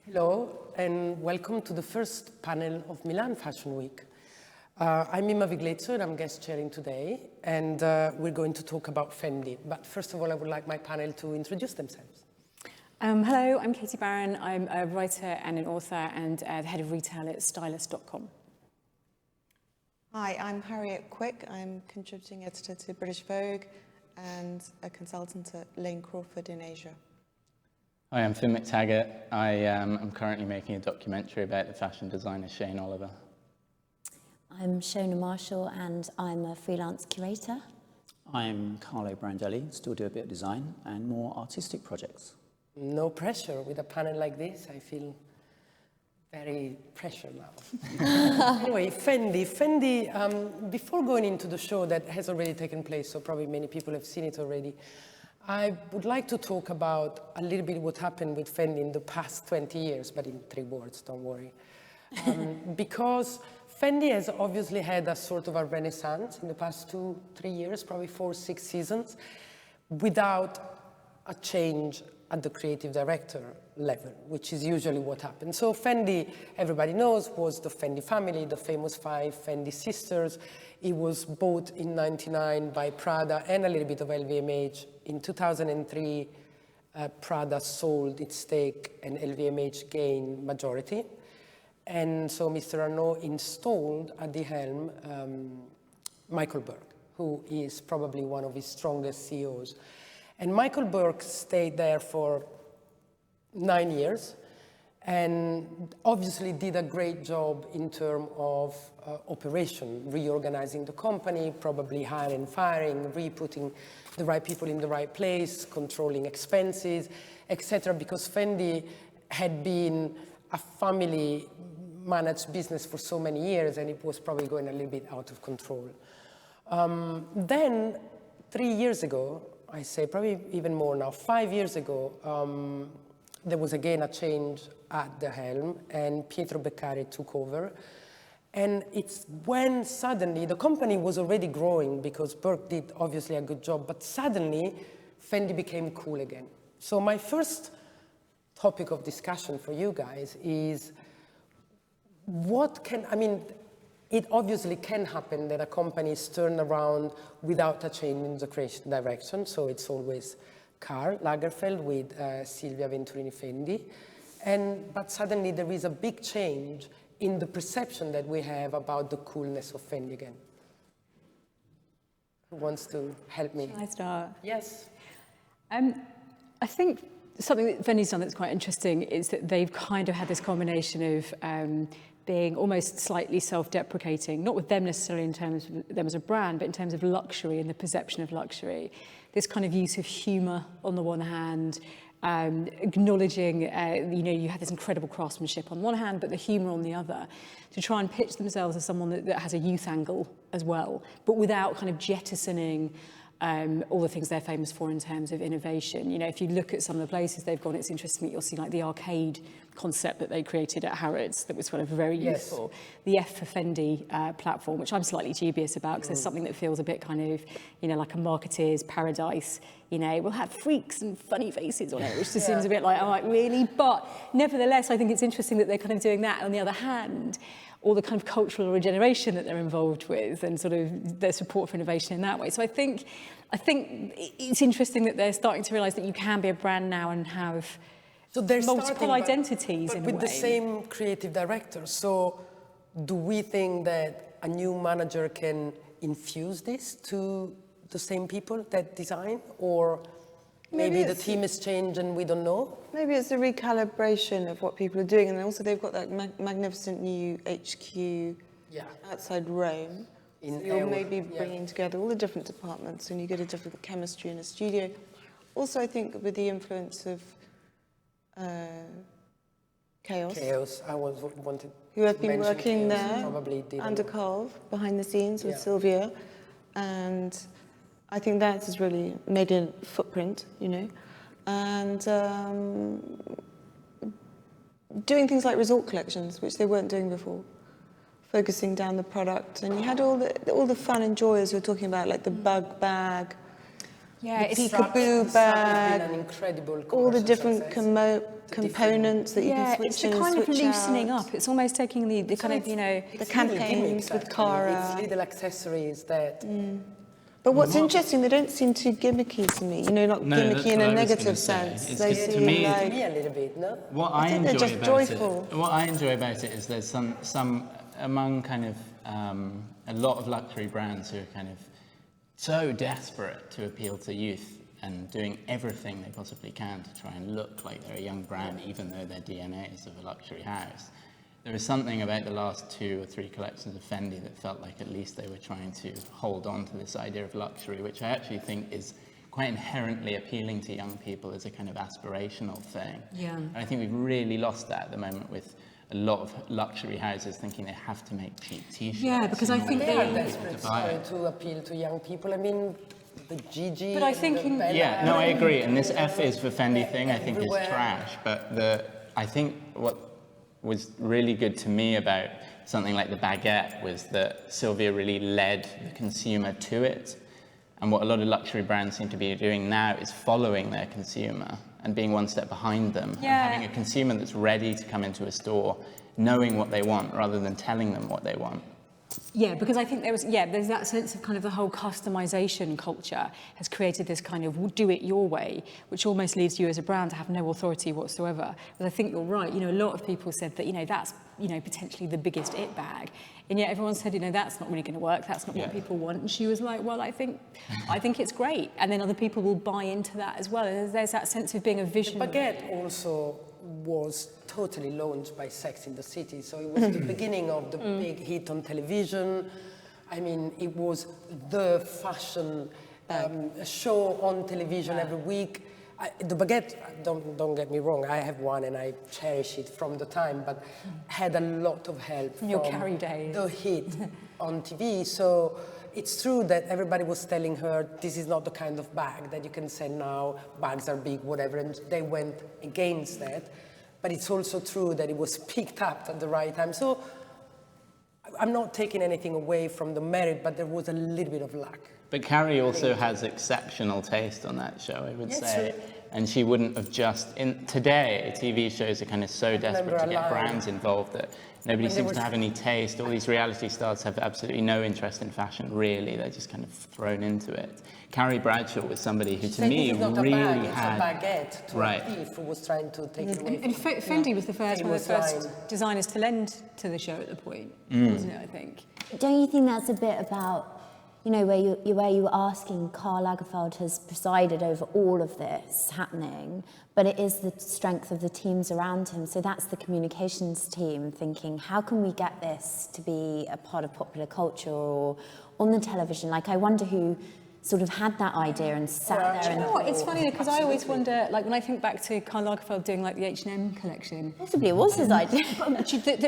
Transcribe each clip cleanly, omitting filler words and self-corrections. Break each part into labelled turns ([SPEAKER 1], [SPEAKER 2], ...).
[SPEAKER 1] Hello, and welcome to the first panel of Milan Fashion Week. I'm Mimma Viglezio, and I'm guest chairing today, and we're going to talk about Fendi. But first of all, I would like my panel to introduce themselves.
[SPEAKER 2] Hello, I'm Katie Barron. I'm a writer and an author and the head of retail at stylist.com.
[SPEAKER 3] Hi, I'm Harriet Quick. I'm contributing editor to British Vogue and a consultant at Lane Crawford in Asia.
[SPEAKER 4] Hi, I'm Finn Mactaggart. I'm currently making a documentary about the fashion designer Shane Oliver.
[SPEAKER 5] I'm Shonagh Marshall and I'm a freelance curator.
[SPEAKER 6] I'm Carlo Brandelli, still do a bit of design and more artistic projects.
[SPEAKER 1] No pressure with a panel like this. I feel very pressured now. Anyway, Fendi, before going into the show that has already taken place, so probably many people have seen it already, I would like to talk about a little bit what happened with Fendi in the past 20 years, but in 3 words, don't worry. Because Fendi has obviously had a sort of a renaissance in the past 2-3 years, probably 4-6 seasons, without a change at the creative director level, which is usually what happens. So Fendi, everybody knows, was the Fendi family, the famous 5 Fendi sisters. It was bought in '99 by Prada and a little bit of LVMH. In 2003, Prada sold its stake and LVMH gained majority. And so Mr. Arnault installed at the helm Michael Burke, who is probably one of his strongest CEOs. And Michael Burke stayed there for 9 years and obviously did a great job in terms of operation, reorganizing the company, probably hiring, firing, re-putting the right people in the right place, controlling expenses, etc. Because Fendi had been a family managed business for so many years and it was probably going a little bit out of control. Then 3 years ago, I say probably even more now, 5 years ago, there was again a change at the helm and Pietro Beccari took over. And it's when suddenly, the company was already growing because Burke did obviously a good job, but suddenly Fendi became cool again. So my first topic of discussion for you guys is it obviously can happen that a company is turned around without a change in the creative direction. So it's always Karl Lagerfeld with Silvia Venturini Fendi. But suddenly there is a big change in the perception that we have about the coolness of Fendi again. Who wants to help me?
[SPEAKER 2] Shall I start?
[SPEAKER 1] Yes.
[SPEAKER 2] I think something that Fendi's done that's quite interesting is that they've kind of had this combination of being almost slightly self-deprecating, not with them necessarily in terms of them as a brand, but in terms of luxury and the perception of luxury. This kind of use of humour on the one hand, acknowledging, you have this incredible craftsmanship on one hand, but the humour on the other, to try and pitch themselves as someone that has a youth angle as well, but without kind of jettisoning all the things they're famous for in terms of innovation. You know, if you look at some of the places they've gone, it's interesting that you'll see like the arcade concept that they created at Harriet's that was kind of very useful. The F for Fendi platform, which I'm slightly dubious about because there's something that feels a bit kind of, like a marketeer's paradise. We'll have freaks and funny faces on it, which just seems a bit like, really? But nevertheless, I think it's interesting that they're kind of doing that. On the other hand, all the kind of cultural regeneration that they're involved with and sort of their support for innovation in that way. So I think it's interesting that they're starting to realise that you can be a brand now and have multiple identities in a way.
[SPEAKER 1] With the same creative director. So do we think that a new manager can infuse this to the same people that design? Or maybe the team has changed and we don't know?
[SPEAKER 3] Maybe it's a recalibration of what people are doing. And also they've got that magnificent new HQ outside Rome. So you're maybe bringing together all the different departments and you get a different chemistry in a studio. Also, I think with the influence of Chaos.
[SPEAKER 1] I wanted
[SPEAKER 3] who have been working
[SPEAKER 1] Chaos,
[SPEAKER 3] there under Carl, behind the scenes with Sylvia. And I think that has really made a footprint, and doing things like resort collections, which they weren't doing before, focusing down the product. And you had all the fun and joy as you're talking about, like the bug bag,
[SPEAKER 2] Yeah,
[SPEAKER 3] the
[SPEAKER 2] it's
[SPEAKER 3] peekaboo bag,
[SPEAKER 1] an incredible
[SPEAKER 3] all the different
[SPEAKER 1] success.
[SPEAKER 3] components that you can switch
[SPEAKER 2] it's
[SPEAKER 3] in
[SPEAKER 2] a
[SPEAKER 3] and
[SPEAKER 2] kind of
[SPEAKER 3] switch
[SPEAKER 2] loosening
[SPEAKER 3] out.
[SPEAKER 2] up. It's almost taking the kind of,
[SPEAKER 3] the
[SPEAKER 1] It's
[SPEAKER 3] campaigns
[SPEAKER 1] little
[SPEAKER 3] with
[SPEAKER 1] gimmicks,
[SPEAKER 3] Cara.
[SPEAKER 1] actually. It's little accessories that...
[SPEAKER 3] But what's interesting, they don't seem too gimmicky to me. You know, not
[SPEAKER 4] No,
[SPEAKER 3] gimmicky
[SPEAKER 4] that's
[SPEAKER 3] in
[SPEAKER 4] what
[SPEAKER 3] a
[SPEAKER 4] I was
[SPEAKER 3] negative
[SPEAKER 4] gonna say.
[SPEAKER 3] sense.
[SPEAKER 4] It's
[SPEAKER 3] They
[SPEAKER 4] good to
[SPEAKER 3] seem
[SPEAKER 4] me.
[SPEAKER 3] like...
[SPEAKER 1] Me a little bit, no?
[SPEAKER 4] What I
[SPEAKER 3] think they're
[SPEAKER 4] enjoy
[SPEAKER 3] just
[SPEAKER 4] about
[SPEAKER 3] joyful.
[SPEAKER 4] it, what I enjoy about it is there's some among kind of a lot of luxury brands who are kind of so desperate to appeal to youth and doing everything they possibly can to try and look like they're a young brand, even though their DNA is of a luxury house. There is something about the last 2 or 3 collections of Fendi that felt like at least they were trying to hold on to this idea of luxury, which I actually think is quite inherently appealing to young people as a kind of aspirational thing.
[SPEAKER 2] Yeah.
[SPEAKER 4] And I think we've really lost that at the moment with a lot of luxury houses thinking they have to make cheap t-shirts.
[SPEAKER 2] Yeah, because I think
[SPEAKER 1] They
[SPEAKER 2] they
[SPEAKER 1] are desperate to appeal to young people. I mean, the Gigi...
[SPEAKER 2] But I think
[SPEAKER 1] the
[SPEAKER 2] in-
[SPEAKER 1] Bella,
[SPEAKER 4] Yeah, no, I agree. And this F is for Fendi thing, I think, is
[SPEAKER 1] everywhere.
[SPEAKER 4] trash. But I think what was really good to me about something like the baguette was that Sylvia really led the consumer to it. And what a lot of luxury brands seem to be doing now is following their consumer and being one step behind them.
[SPEAKER 2] Yeah.
[SPEAKER 4] And having a consumer that's ready to come into a store, knowing what they want rather than telling them what they want.
[SPEAKER 2] Yeah, because I think there's that sense of kind of the whole customization culture has created this kind of "we'll do it your way," which almost leaves you as a brand to have no authority whatsoever. But I think you're right. You know, a lot of people said that, you know, that's, you know, potentially the biggest it bag. And yet everyone said, you know, that's not really going to work. That's not what people want. And she was like, well, I think it's great. And then other people will buy into that as well. And there's that sense of being a visionary.
[SPEAKER 1] Baguette also was totally launched by Sex in the City. So it was the beginning of the big hit on television. I mean, it was the fashion show on television every week. The baguette, don't get me wrong, I have one and I cherish it from the time, but had a lot of help from
[SPEAKER 2] your Carrie days.
[SPEAKER 1] The hit on TV. So it's true that everybody was telling her, this is not the kind of bag that you can sell now, bags are big, whatever, and they went against that. But it's also true that it was picked up at the right time. So I'm not taking anything away from the merit, but there was a little bit of luck.
[SPEAKER 4] But Carrie also has exceptional taste on that show, I would say.
[SPEAKER 1] True.
[SPEAKER 4] And she wouldn't have today, TV shows are kind of so desperate to get brands involved that nobody seems to have any taste. All these reality stars have absolutely no interest in fashion, really. They're just kind of thrown into it. Carrie Bradshaw was somebody who, to me, really had...
[SPEAKER 1] It's a baguette to a thief who was trying to take it away.
[SPEAKER 2] And Fendi was one of the first designers to lend to the show at the point, wasn't it, I think?
[SPEAKER 5] Don't you think that's a bit about, you know, where you were asking, Karl Lagerfeld has presided over all of this happening, but it is the strength of the teams around him. So that's the communications team thinking, how can we get this to be a part of popular culture or on the television? Like, I wonder who sort of had that idea and sat there.
[SPEAKER 2] Do you know what? It's funny because I always wonder, like when I think back to Karl Lagerfeld doing like the H&M collection.
[SPEAKER 5] Possibly it was his idea.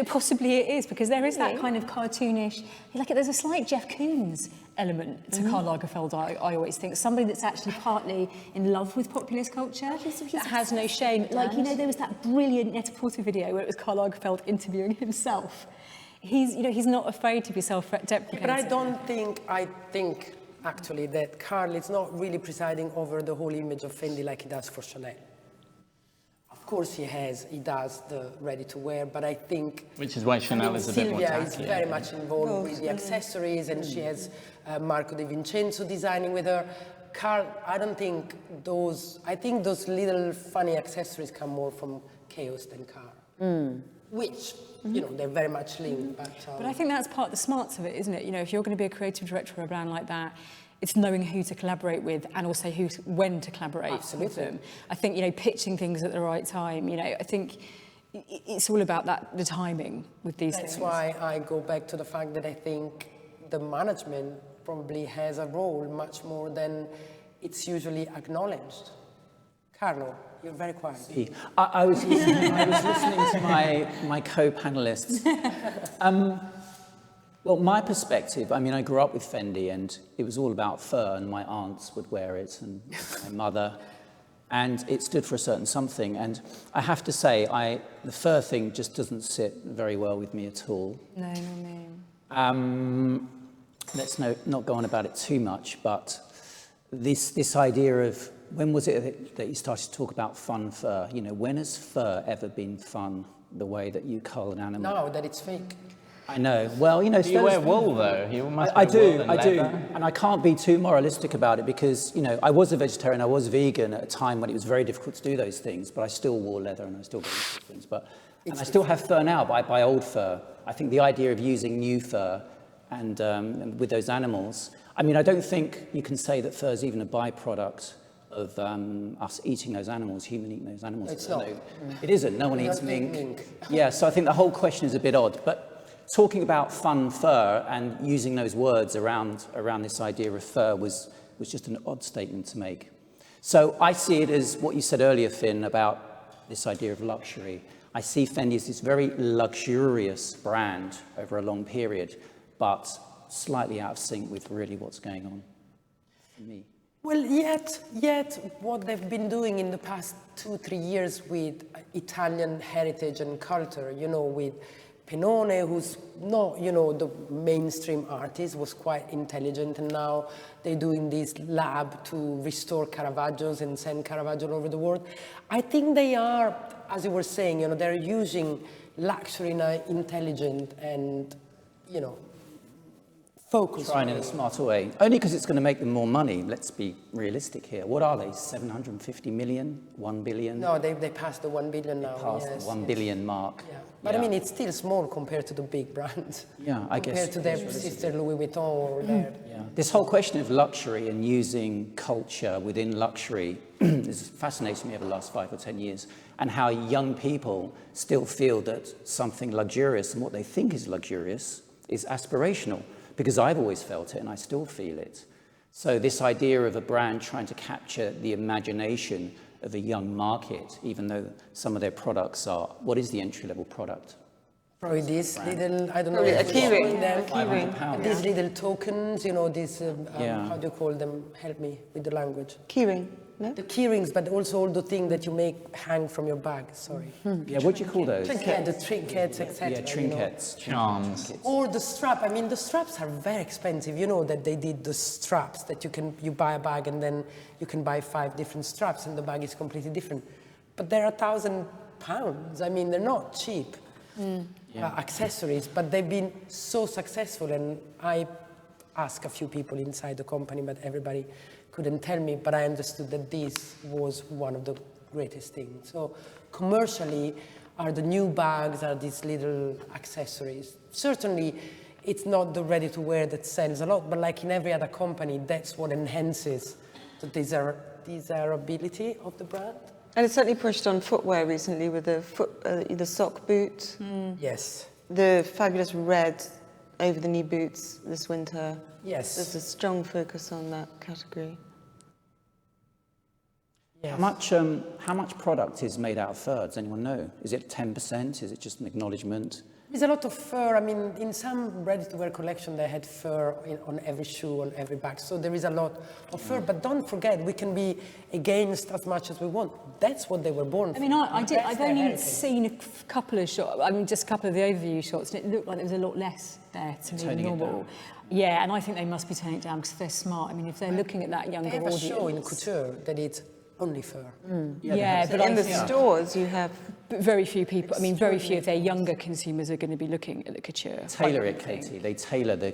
[SPEAKER 2] Possibly it is, because there is that kind of cartoonish, like there's a slight Jeff Koons element to Karl Lagerfeld, I always think. Somebody that's actually partly in love with populist culture, that has no shame. Like, you know, there was that brilliant Net-a-Porter video where it was Karl Lagerfeld interviewing himself. He's not afraid to be self-deprecating.
[SPEAKER 1] But I think actually that Karl is not really presiding over the whole image of Fendi like he does for Chanel. Of course he does the ready-to-wear, but I think...
[SPEAKER 4] Which is why Chanel is a bit more tacky.
[SPEAKER 1] Sylvia is very much involved with the accessories, and she has Marco De Vincenzo designing with her. Karl, I think those little funny accessories come more from Chaos than Karl. Which, you know, they're very much linked. But
[SPEAKER 2] I think that's part of the smarts of it, isn't it? You know, if you're going to be a creative director of a brand like that, it's knowing who to collaborate with and also when to collaborate with them. I think, you know, pitching things at the right time, you know, I think it's all about the timing with these things.
[SPEAKER 1] That's why I go back to the fact that I think the management probably has a role much more than it's usually acknowledged. Carlo, you're very quiet.
[SPEAKER 6] I was listening to my co-panelists. Well, my perspective, I mean, I grew up with Fendi and it was all about fur, and my aunts would wear it and my mother, and it stood for a certain something. And I have to say, the fur thing just doesn't sit very well with me at all.
[SPEAKER 2] No, no, no.
[SPEAKER 6] Let's not go on about it too much, but this idea of, when was it that you started to talk about fun fur? You know, when has fur ever been fun the way that you cull an animal?
[SPEAKER 1] No, that it's fake.
[SPEAKER 6] I know. Well, you know,
[SPEAKER 4] Do you wear wool though? You must
[SPEAKER 6] I
[SPEAKER 4] wear
[SPEAKER 6] do,
[SPEAKER 4] wool and
[SPEAKER 6] I do,
[SPEAKER 4] leather.
[SPEAKER 6] and I can't be too moralistic about it because, you know, I was a vegetarian, I was vegan at a time when it was very difficult to do those things, but I still wore leather and I still go into things. And I still have fur now, but I buy old fur. I think the idea of using new fur and with those animals, I mean, I don't think you can say that fur is even a byproduct of us eating those animals, human eating those animals.
[SPEAKER 1] It's not.
[SPEAKER 6] It isn't. No one eats mink. Yeah, so I think the whole question is a bit odd. But talking about fun fur and using those words around this idea of fur was just an odd statement to make. So I see it as what you said earlier, Finn, about this idea of luxury. I see Fendi as this very luxurious brand over a long period, but slightly out of sync with really what's going on for me.
[SPEAKER 1] Well, yet what they've been doing in the past 2-3 years with Italian heritage and culture, you know, with Pennone, who's not, you know, the mainstream artist, was quite intelligent, and now they're doing this lab to restore Caravaggios and send Caravaggio all over the world. I think they are, as you were saying, you know, they're using luxury in an intelligent and, you know, focused
[SPEAKER 6] Trying in a smarter way. Only because it's going to make them more money. Let's be realistic here. What are they? 750 million? 1 billion?
[SPEAKER 1] No, they passed the 1 billion now.
[SPEAKER 6] Past
[SPEAKER 1] yes,
[SPEAKER 6] the 1 billion
[SPEAKER 1] yes.
[SPEAKER 6] mark.
[SPEAKER 1] Yeah. But
[SPEAKER 6] Yeah.
[SPEAKER 1] I mean, it's still small compared to the big brands.
[SPEAKER 6] Yeah, I guess.
[SPEAKER 1] Compared to their sister Louis Vuitton or their...
[SPEAKER 6] Yeah. This whole question of luxury and using culture within luxury has fascinated me over the last 5 or 10 years, and how young people still feel that something luxurious and what they think is luxurious is aspirational, because I've always felt it and I still feel it. So this idea of a brand trying to capture the imagination of a young market, even though some of their products are, what is the entry-level product?
[SPEAKER 1] Probably these little, I don't know.
[SPEAKER 3] Probably a
[SPEAKER 1] if you're
[SPEAKER 3] keyring.
[SPEAKER 1] showing them.
[SPEAKER 6] £500.
[SPEAKER 1] These little tokens, you know, these,
[SPEAKER 6] Yeah.
[SPEAKER 1] how do you call them? Help me with the language.
[SPEAKER 3] Keyring, no?
[SPEAKER 1] The key rings, but also all the things that you make hang from your bag, sorry.
[SPEAKER 6] Yeah, what do you call those?
[SPEAKER 1] Yeah, the trinkets, etc.
[SPEAKER 6] Yeah, trinkets.
[SPEAKER 4] Charms.
[SPEAKER 1] Or the strap. I mean, the straps are very expensive. You know that they did the straps that you buy a bag and then you can buy 5 different straps and the bag is completely different. But they're £1,000. I mean, they're not cheap accessories, but they've been so successful. And I asked a few people inside the company, but everybody couldn't tell me, but I understood that this was one of the greatest things. So commercially, are the new bags, are these little accessories. Certainly, it's not the ready-to-wear that sells a lot, but like in every other company, that's what enhances the desirability of the brand.
[SPEAKER 3] And it's certainly pushed on footwear recently with the sock boot,
[SPEAKER 1] Yes.
[SPEAKER 3] the fabulous red over-the-knee boots this winter.
[SPEAKER 1] Yes.
[SPEAKER 3] There's a strong focus on that category.
[SPEAKER 1] Yes.
[SPEAKER 6] How much product is made out of fur? Does anyone know? Is it 10%? Is it just an acknowledgement?
[SPEAKER 1] There's a lot of fur. I mean, in some ready-to-wear collection, they had fur on every shoe, on every bag. So there is a lot of fur. But don't forget, we can be against as much as we want. That's what they were born for.
[SPEAKER 2] I mean, I've
[SPEAKER 1] That's their
[SPEAKER 2] only
[SPEAKER 1] heritage.
[SPEAKER 2] seen a couple of shots, I mean, just a couple of the overview shots, and it looked like there was a lot less there to me than
[SPEAKER 6] Toning it
[SPEAKER 2] normal.
[SPEAKER 6] down.
[SPEAKER 2] Yeah, and I think they must be turning it down because they're smart. I mean, if they're looking at that
[SPEAKER 1] They
[SPEAKER 2] younger
[SPEAKER 1] have a
[SPEAKER 2] audience.
[SPEAKER 1] show in couture that it's only fur.
[SPEAKER 2] Yeah,
[SPEAKER 3] But
[SPEAKER 2] but
[SPEAKER 3] in
[SPEAKER 2] I
[SPEAKER 3] the
[SPEAKER 2] think
[SPEAKER 3] stores, you have
[SPEAKER 2] very few people, I mean, very few of their younger consumers are going to be looking at the couture.
[SPEAKER 6] Tailor
[SPEAKER 2] I
[SPEAKER 6] it,
[SPEAKER 2] think.
[SPEAKER 6] Katie. They tailor the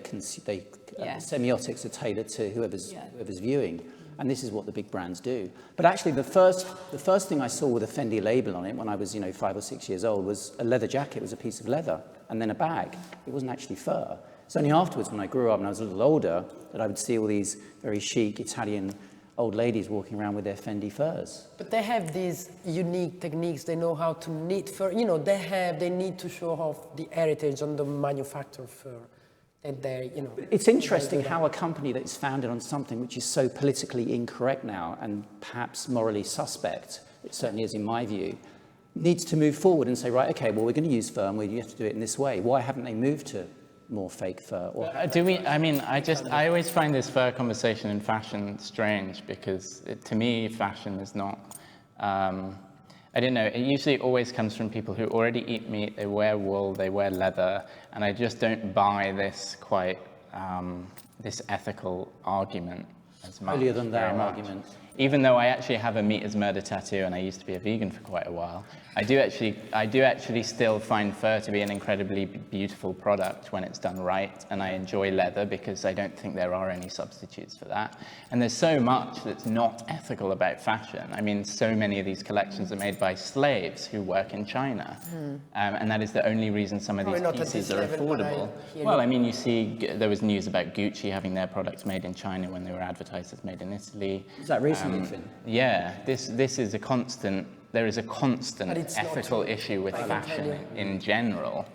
[SPEAKER 2] Yeah.
[SPEAKER 6] semiotics are tailored to whoever's viewing, and this is what the big brands do. But actually, the first thing I saw with a Fendi label on it when I was 5 or 6 years old was a leather jacket. It was a piece of leather, and then a bag. It wasn't actually fur. It's only afterwards, when I grew up and I was a little older, that I would see all these very chic Italian old ladies walking around with their Fendi furs.
[SPEAKER 1] But they have these unique techniques. They know how to knit fur. You know, they need to show off the heritage on the manufactured fur. And they, you know.
[SPEAKER 6] It's interesting how a company that is founded on something which is so politically incorrect now and perhaps morally suspect, it certainly is in my view, needs to move forward and say, right, okay, well, we're going to use fur and we have to do it in this way. Why haven't they moved to more fake fur? Or
[SPEAKER 4] I always find this fur conversation in fashion strange because to me, fashion is not, I don't know, it usually always comes from people who already eat meat, they wear wool, they wear leather, and I just don't buy this this ethical argument. as much.
[SPEAKER 6] Holier than thou
[SPEAKER 4] very much.
[SPEAKER 6] argument.
[SPEAKER 4] Even though I actually have a meat is murder tattoo and I used to be a vegan for quite a while, I do actually still find fur to be an incredibly beautiful product when it's done right, and I enjoy leather because I don't think there are any substitutes for that. And there's so much that's not ethical about fashion. I mean, so many of these collections are made by slaves who work in China, and that is the only reason some of these pieces are affordable. Well, I mean, you see, there was news about Gucci having their products made in China when they were advertised as made in Italy.
[SPEAKER 6] Is that recently, Finn?
[SPEAKER 4] Yeah, this is a constant. There is a constant ethical issue with fashion in general.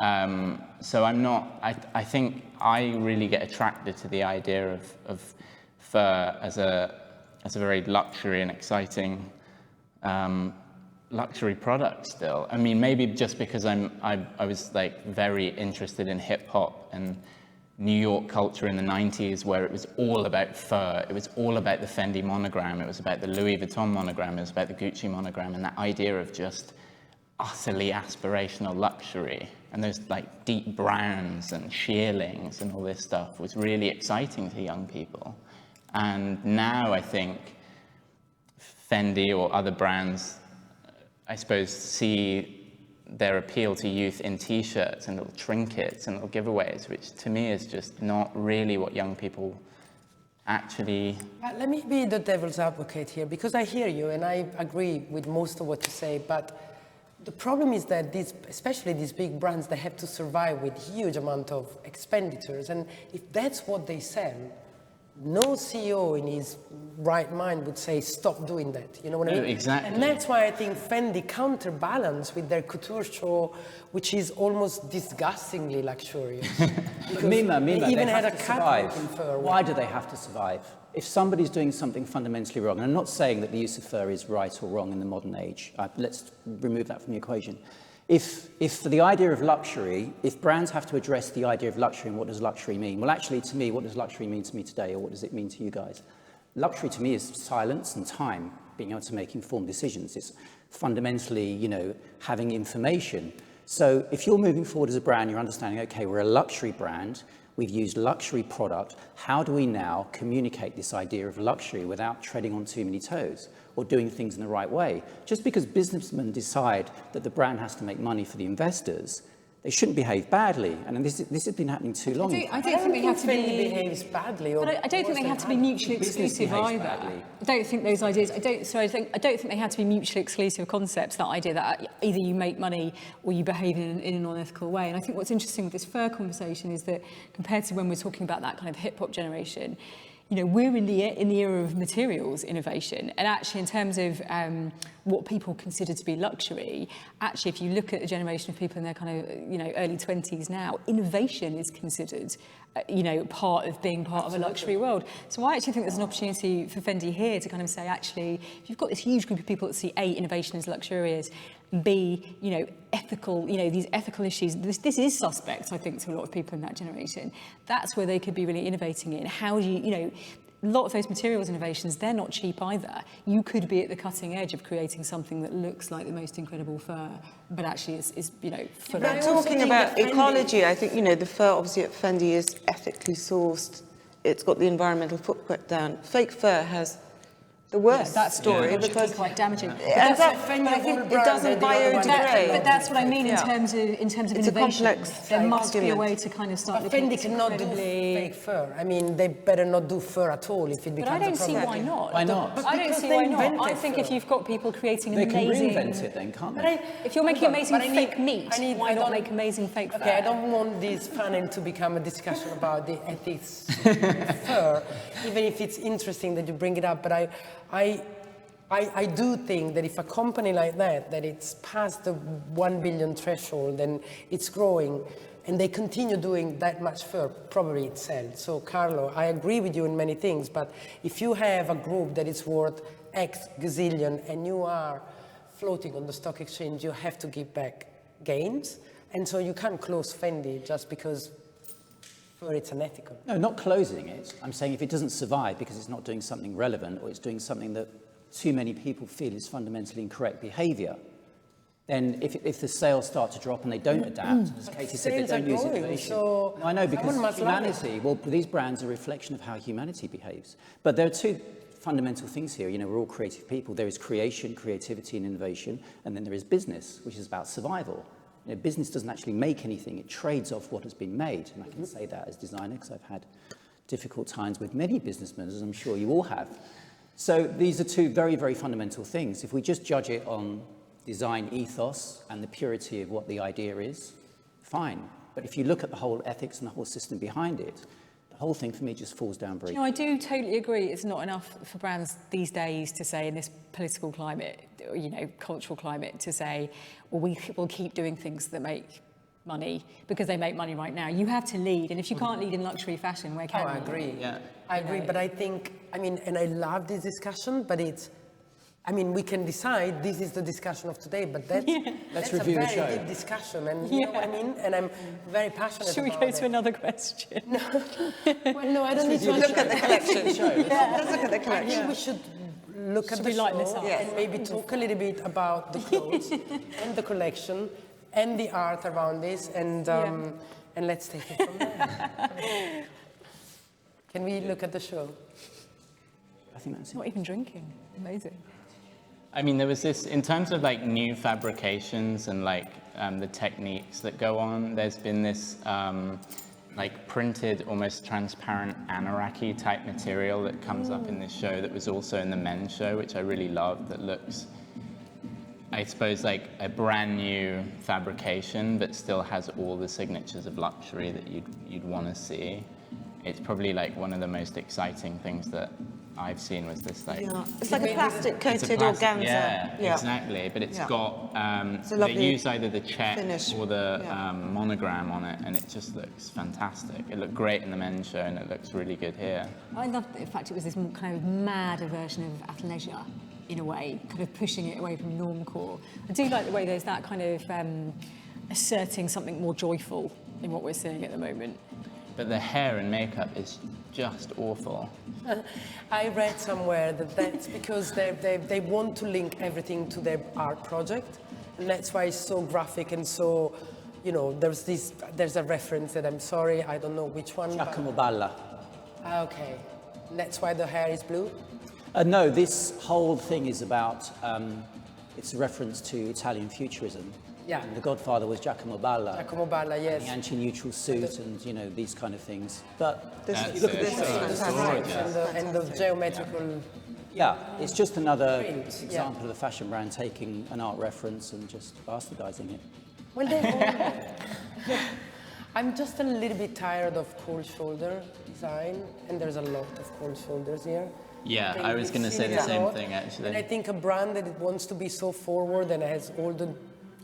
[SPEAKER 4] So I'm not. I think I really get attracted to the idea of fur as a very luxury and exciting luxury product still. I mean, maybe just because I was like very interested in hip hop and New York culture in the 90s, where it was all about fur. It was all about the Fendi monogram. It was about the Louis Vuitton monogram. It was about the Gucci monogram, and that idea of just utterly aspirational luxury. And those like deep browns and shearlings and all this stuff was really exciting to young people. And now I think Fendi or other brands, I suppose, see their appeal to youth in t-shirts and little trinkets and little giveaways, which to me is just not really what young people actually...
[SPEAKER 1] Let me be the devil's advocate here, because I hear you and I agree with most of what you say, but the problem is that especially these big brands, they have to survive with huge amount of expenditures, and if that's what they sell, no CEO in his right mind would say, stop doing that. You know what I mean?
[SPEAKER 4] Exactly.
[SPEAKER 1] And that's why I think Fendi counterbalance with their couture show, which is almost disgustingly luxurious.
[SPEAKER 6] Mimma,
[SPEAKER 1] they even
[SPEAKER 6] they
[SPEAKER 1] had
[SPEAKER 6] have
[SPEAKER 1] a
[SPEAKER 6] to
[SPEAKER 1] catwalk
[SPEAKER 6] survive.
[SPEAKER 1] in fur.
[SPEAKER 6] Why do they have to survive? If somebody's doing something fundamentally wrong, and I'm not saying that the use of fur is right or wrong in the modern age, let's remove that from the equation. If for the idea of luxury, if brands have to address the idea of luxury and what does luxury mean? Well, actually, to me, what does luxury mean to me today, or what does it mean to you guys? Luxury to me is silence and time, being able to make informed decisions. It's fundamentally, you know, having information. So if you're moving forward as a brand, you're understanding, okay, we're a luxury brand, we've used luxury product, how do we now communicate this idea of luxury without treading on too many toes or doing things in the right way? Just because businessmen decide that the brand has to make money for the investors, they shouldn't behave badly. And this has been happening too long.
[SPEAKER 2] I don't think they have to
[SPEAKER 1] Fendi
[SPEAKER 2] be...
[SPEAKER 1] behaves badly.
[SPEAKER 2] But I don't think they have to be mutually exclusive either.
[SPEAKER 6] Badly.
[SPEAKER 2] I don't think those ideas. I don't think they have to be mutually exclusive concepts. That idea that either you make money or you behave in a non-ethical way. And I think what's interesting with this fur conversation is that compared to when we're talking about that kind of hip hop generation, you know, we're in the era of materials innovation, and actually in terms of what people consider to be luxury, actually if you look at a generation of people in their kind of, you know, early 20s now, innovation is considered, you know, part of being part of a luxury world. So I actually think there's an opportunity for Fendi here to kind of say, actually, if you've got this huge group of people that see A, innovation as luxurious, B, you know, ethical, you know, these ethical issues, this is suspect, I think, to a lot of people in that generation. That's where they could be really innovating in. How do you know, a lot of those materials innovations, they're not cheap either. You could be at the cutting edge of creating something that looks like the most incredible fur, but actually is you know, full of...
[SPEAKER 3] But talking about ecology, I think, you know, the fur obviously at Fendi is ethically sourced. It's got the environmental footprint down. Fake fur has the worst story because
[SPEAKER 2] quite damaging.
[SPEAKER 3] But I think it doesn't biodegrade.
[SPEAKER 2] But that's what I mean in terms of
[SPEAKER 3] it's
[SPEAKER 2] innovation.
[SPEAKER 3] a complex
[SPEAKER 2] there must be a
[SPEAKER 3] argument.
[SPEAKER 2] way to kind of start
[SPEAKER 1] But
[SPEAKER 2] looking
[SPEAKER 1] Fendi
[SPEAKER 2] at
[SPEAKER 1] cannot do fake fur. I mean, they better not do fur at all if it becomes
[SPEAKER 2] But I don't
[SPEAKER 1] a
[SPEAKER 2] see
[SPEAKER 1] problem.
[SPEAKER 2] why not.
[SPEAKER 6] Why not?
[SPEAKER 2] I don't
[SPEAKER 1] because
[SPEAKER 2] see
[SPEAKER 1] they
[SPEAKER 2] why not. I
[SPEAKER 1] invented
[SPEAKER 2] think
[SPEAKER 1] fur.
[SPEAKER 2] if you've got people creating
[SPEAKER 6] They can
[SPEAKER 2] amazing...
[SPEAKER 6] reinvent it then, can't they?
[SPEAKER 2] If you're making amazing
[SPEAKER 1] But I
[SPEAKER 2] fake
[SPEAKER 1] need-
[SPEAKER 2] meat, why not make amazing fake fur?
[SPEAKER 1] Okay, I don't want this panel to become a discussion about the ethics of fur, even if it's interesting that you bring it up. But I do think that if a company like that it's past the 1 billion threshold and it's growing, and they continue doing that much fur, probably it sells. So, Carlo, I agree with you in many things, but if you have a group that is worth X gazillion and you are floating on the stock exchange, you have to give back gains. And so you can't close Fendi just because fur it's unethical.
[SPEAKER 6] No, not closing it. I'm saying if it doesn't survive because it's not doing something relevant or it's doing something that too many people feel is fundamentally incorrect behaviour, then if the sales start to drop and they don't adapt, as Katie said, they don't use innovation.
[SPEAKER 1] So
[SPEAKER 6] no, I know, because humanity, well, these brands are a reflection of how humanity behaves. But there are two fundamental things here. You know, we're all creative people. There is creation, creativity, and innovation, and then there is business, which is about survival. You know, business doesn't actually make anything. It trades off what has been made. And I can say that as designer, because I've had difficult times with many businessmen, as I'm sure you all have. So these are two very, very fundamental things. If we just judge it on design ethos and the purity of what the idea is, fine. But if you look at the whole ethics and the whole system behind it, the whole thing for me just falls down very
[SPEAKER 2] I do totally agree. It's not enough for brands these days to say, in this political climate, you know, cultural climate, to say, well, we'll keep doing things that make money because they make money right now. You have to lead, and if you can't lead in luxury fashion, where can you?
[SPEAKER 1] I agree.
[SPEAKER 4] Yeah.
[SPEAKER 1] I agree, but I think, I mean, and I love this discussion, but it's, I mean, we can decide this is the discussion of today, but that's,
[SPEAKER 6] Let's
[SPEAKER 1] that's
[SPEAKER 6] review
[SPEAKER 1] a
[SPEAKER 6] the
[SPEAKER 1] very
[SPEAKER 6] show.
[SPEAKER 1] deep discussion, and you know what I mean? And I'm very passionate
[SPEAKER 2] Should we
[SPEAKER 1] about
[SPEAKER 2] go
[SPEAKER 1] it.
[SPEAKER 2] to another question?
[SPEAKER 1] Well, no, I don't need to
[SPEAKER 3] Look at the collection. Let's look at the
[SPEAKER 1] I
[SPEAKER 3] collection.
[SPEAKER 1] think we should look at
[SPEAKER 2] Should
[SPEAKER 1] the
[SPEAKER 2] we lighten this
[SPEAKER 1] show
[SPEAKER 2] up?
[SPEAKER 1] and maybe talk a little bit about the clothes and the collection and the art around this, and let's take it from there. Can we look at the show?
[SPEAKER 6] I think that's it.
[SPEAKER 2] Not even drinking. Amazing.
[SPEAKER 4] I mean, there was this, in terms of like new fabrications and like the techniques that go on, there's been this like printed, almost transparent Anoraki type material that comes up in this show that was also in the men's show, which I really loved, that looks, I suppose, like a brand new fabrication, but still has all the signatures of luxury that you'd want to see. It's probably like one of the most exciting things that I've seen was this like...
[SPEAKER 3] Yeah. It's like a plastic
[SPEAKER 4] It's a
[SPEAKER 3] coated
[SPEAKER 4] plastic-
[SPEAKER 3] organza.
[SPEAKER 4] Yeah, exactly. But it's got,
[SPEAKER 3] a
[SPEAKER 4] they
[SPEAKER 3] lovely
[SPEAKER 4] use either the check
[SPEAKER 3] finish.
[SPEAKER 4] or the monogram on it, and it just looks fantastic. It looked great in the men's show, and it looks really good here.
[SPEAKER 2] I loved the fact it was this kind of madder version of athleisure, in a way, kind of pushing it away from normcore. I do like the way there's that kind of asserting something more joyful in what we're seeing at the moment.
[SPEAKER 4] But the hair and makeup is just awful.
[SPEAKER 1] I read somewhere that that's because they want to link everything to their art project, and that's why it's so graphic and so, you know, there's a reference that I'm sorry, I don't know which one.
[SPEAKER 6] Giacomo Balla.
[SPEAKER 1] Okay, and that's why the hair is blue?
[SPEAKER 6] No, this whole thing is about, it's a reference to Italian futurism.
[SPEAKER 1] Yeah.
[SPEAKER 6] And the godfather was Giacomo Balla.
[SPEAKER 1] Giacomo Balla, yes.
[SPEAKER 6] The anti-neutral suit and, you know, these kind of things. But
[SPEAKER 3] This,
[SPEAKER 6] look at
[SPEAKER 3] this
[SPEAKER 6] this.
[SPEAKER 3] is fantastic.
[SPEAKER 1] And the geometrical...
[SPEAKER 6] Yeah, it's just another
[SPEAKER 1] Print,
[SPEAKER 6] example of a fashion brand taking an art reference and just bastardizing it.
[SPEAKER 1] Well, I'm just a little bit tired of cold shoulder design, and there's a lot of cold shoulders here.
[SPEAKER 4] Yeah,
[SPEAKER 1] think
[SPEAKER 4] I was
[SPEAKER 1] we've
[SPEAKER 4] going to
[SPEAKER 1] seen
[SPEAKER 4] say
[SPEAKER 1] it
[SPEAKER 4] the same
[SPEAKER 1] a lot.
[SPEAKER 4] thing, actually.
[SPEAKER 1] And I think a brand that wants to be so forward and has all the,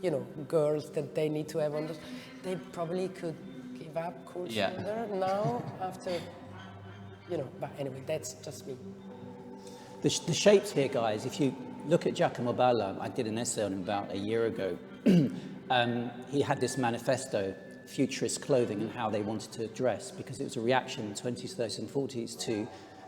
[SPEAKER 1] you know, girls that they need to have on those, they probably could give up cold shoulder now after, you know, but anyway, that's just me.
[SPEAKER 6] The shapes here, guys, if you look at Giacomo Balla, I did an essay on him about a year ago. He had this manifesto, futurist clothing and how they wanted to dress, because it was a reaction in the 20s, 30s and 40s to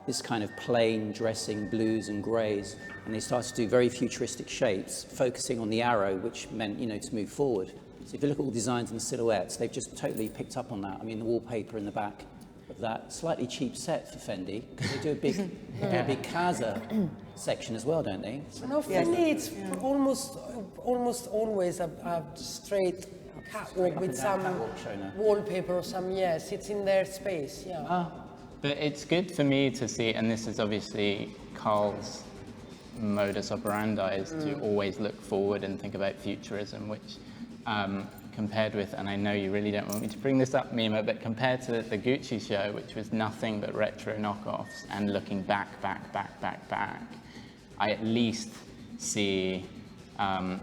[SPEAKER 6] this kind of plain dressing, blues and greys, and they started to do very futuristic shapes, focusing on the arrow, which meant, you know, to move forward. So if you look at all the designs and the silhouettes, they've just totally picked up on that. I mean, the wallpaper in the back of that slightly cheap set for Fendi, because they do a big Casa section as well, don't they?
[SPEAKER 1] No, for me, it's almost always a straight catwalk with some wallpaper or some, yes, it's in their space, yeah.
[SPEAKER 4] But it's good for me to see, and this is obviously Carl's modus operandi, is to always look forward and think about futurism, which compared with, and I know you really don't want me to bring this up, Mimma, but compared to the Gucci show, which was nothing but retro knockoffs and looking back, I at least see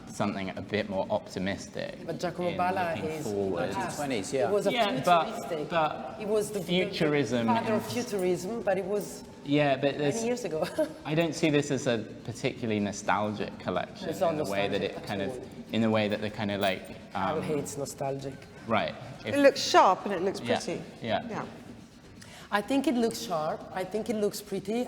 [SPEAKER 4] something a bit more optimistic.
[SPEAKER 1] But Giacomo Balla is
[SPEAKER 6] forward. 20s, yeah.
[SPEAKER 1] It was a futuristic.
[SPEAKER 4] But
[SPEAKER 1] it was the
[SPEAKER 4] futurism.
[SPEAKER 1] The father of futurism, but it was
[SPEAKER 4] but
[SPEAKER 1] many years ago.
[SPEAKER 4] I don't see this as a particularly nostalgic collection
[SPEAKER 1] It's not
[SPEAKER 4] in the way that
[SPEAKER 1] nostalgic
[SPEAKER 4] it
[SPEAKER 1] at
[SPEAKER 4] kind of,
[SPEAKER 1] all.
[SPEAKER 4] in the way that the kind of like.
[SPEAKER 1] Carl hates nostalgic.
[SPEAKER 4] Right.
[SPEAKER 3] It looks sharp and it looks
[SPEAKER 4] Yeah,
[SPEAKER 3] pretty.
[SPEAKER 4] yeah.
[SPEAKER 1] I think it looks sharp. I think it looks pretty.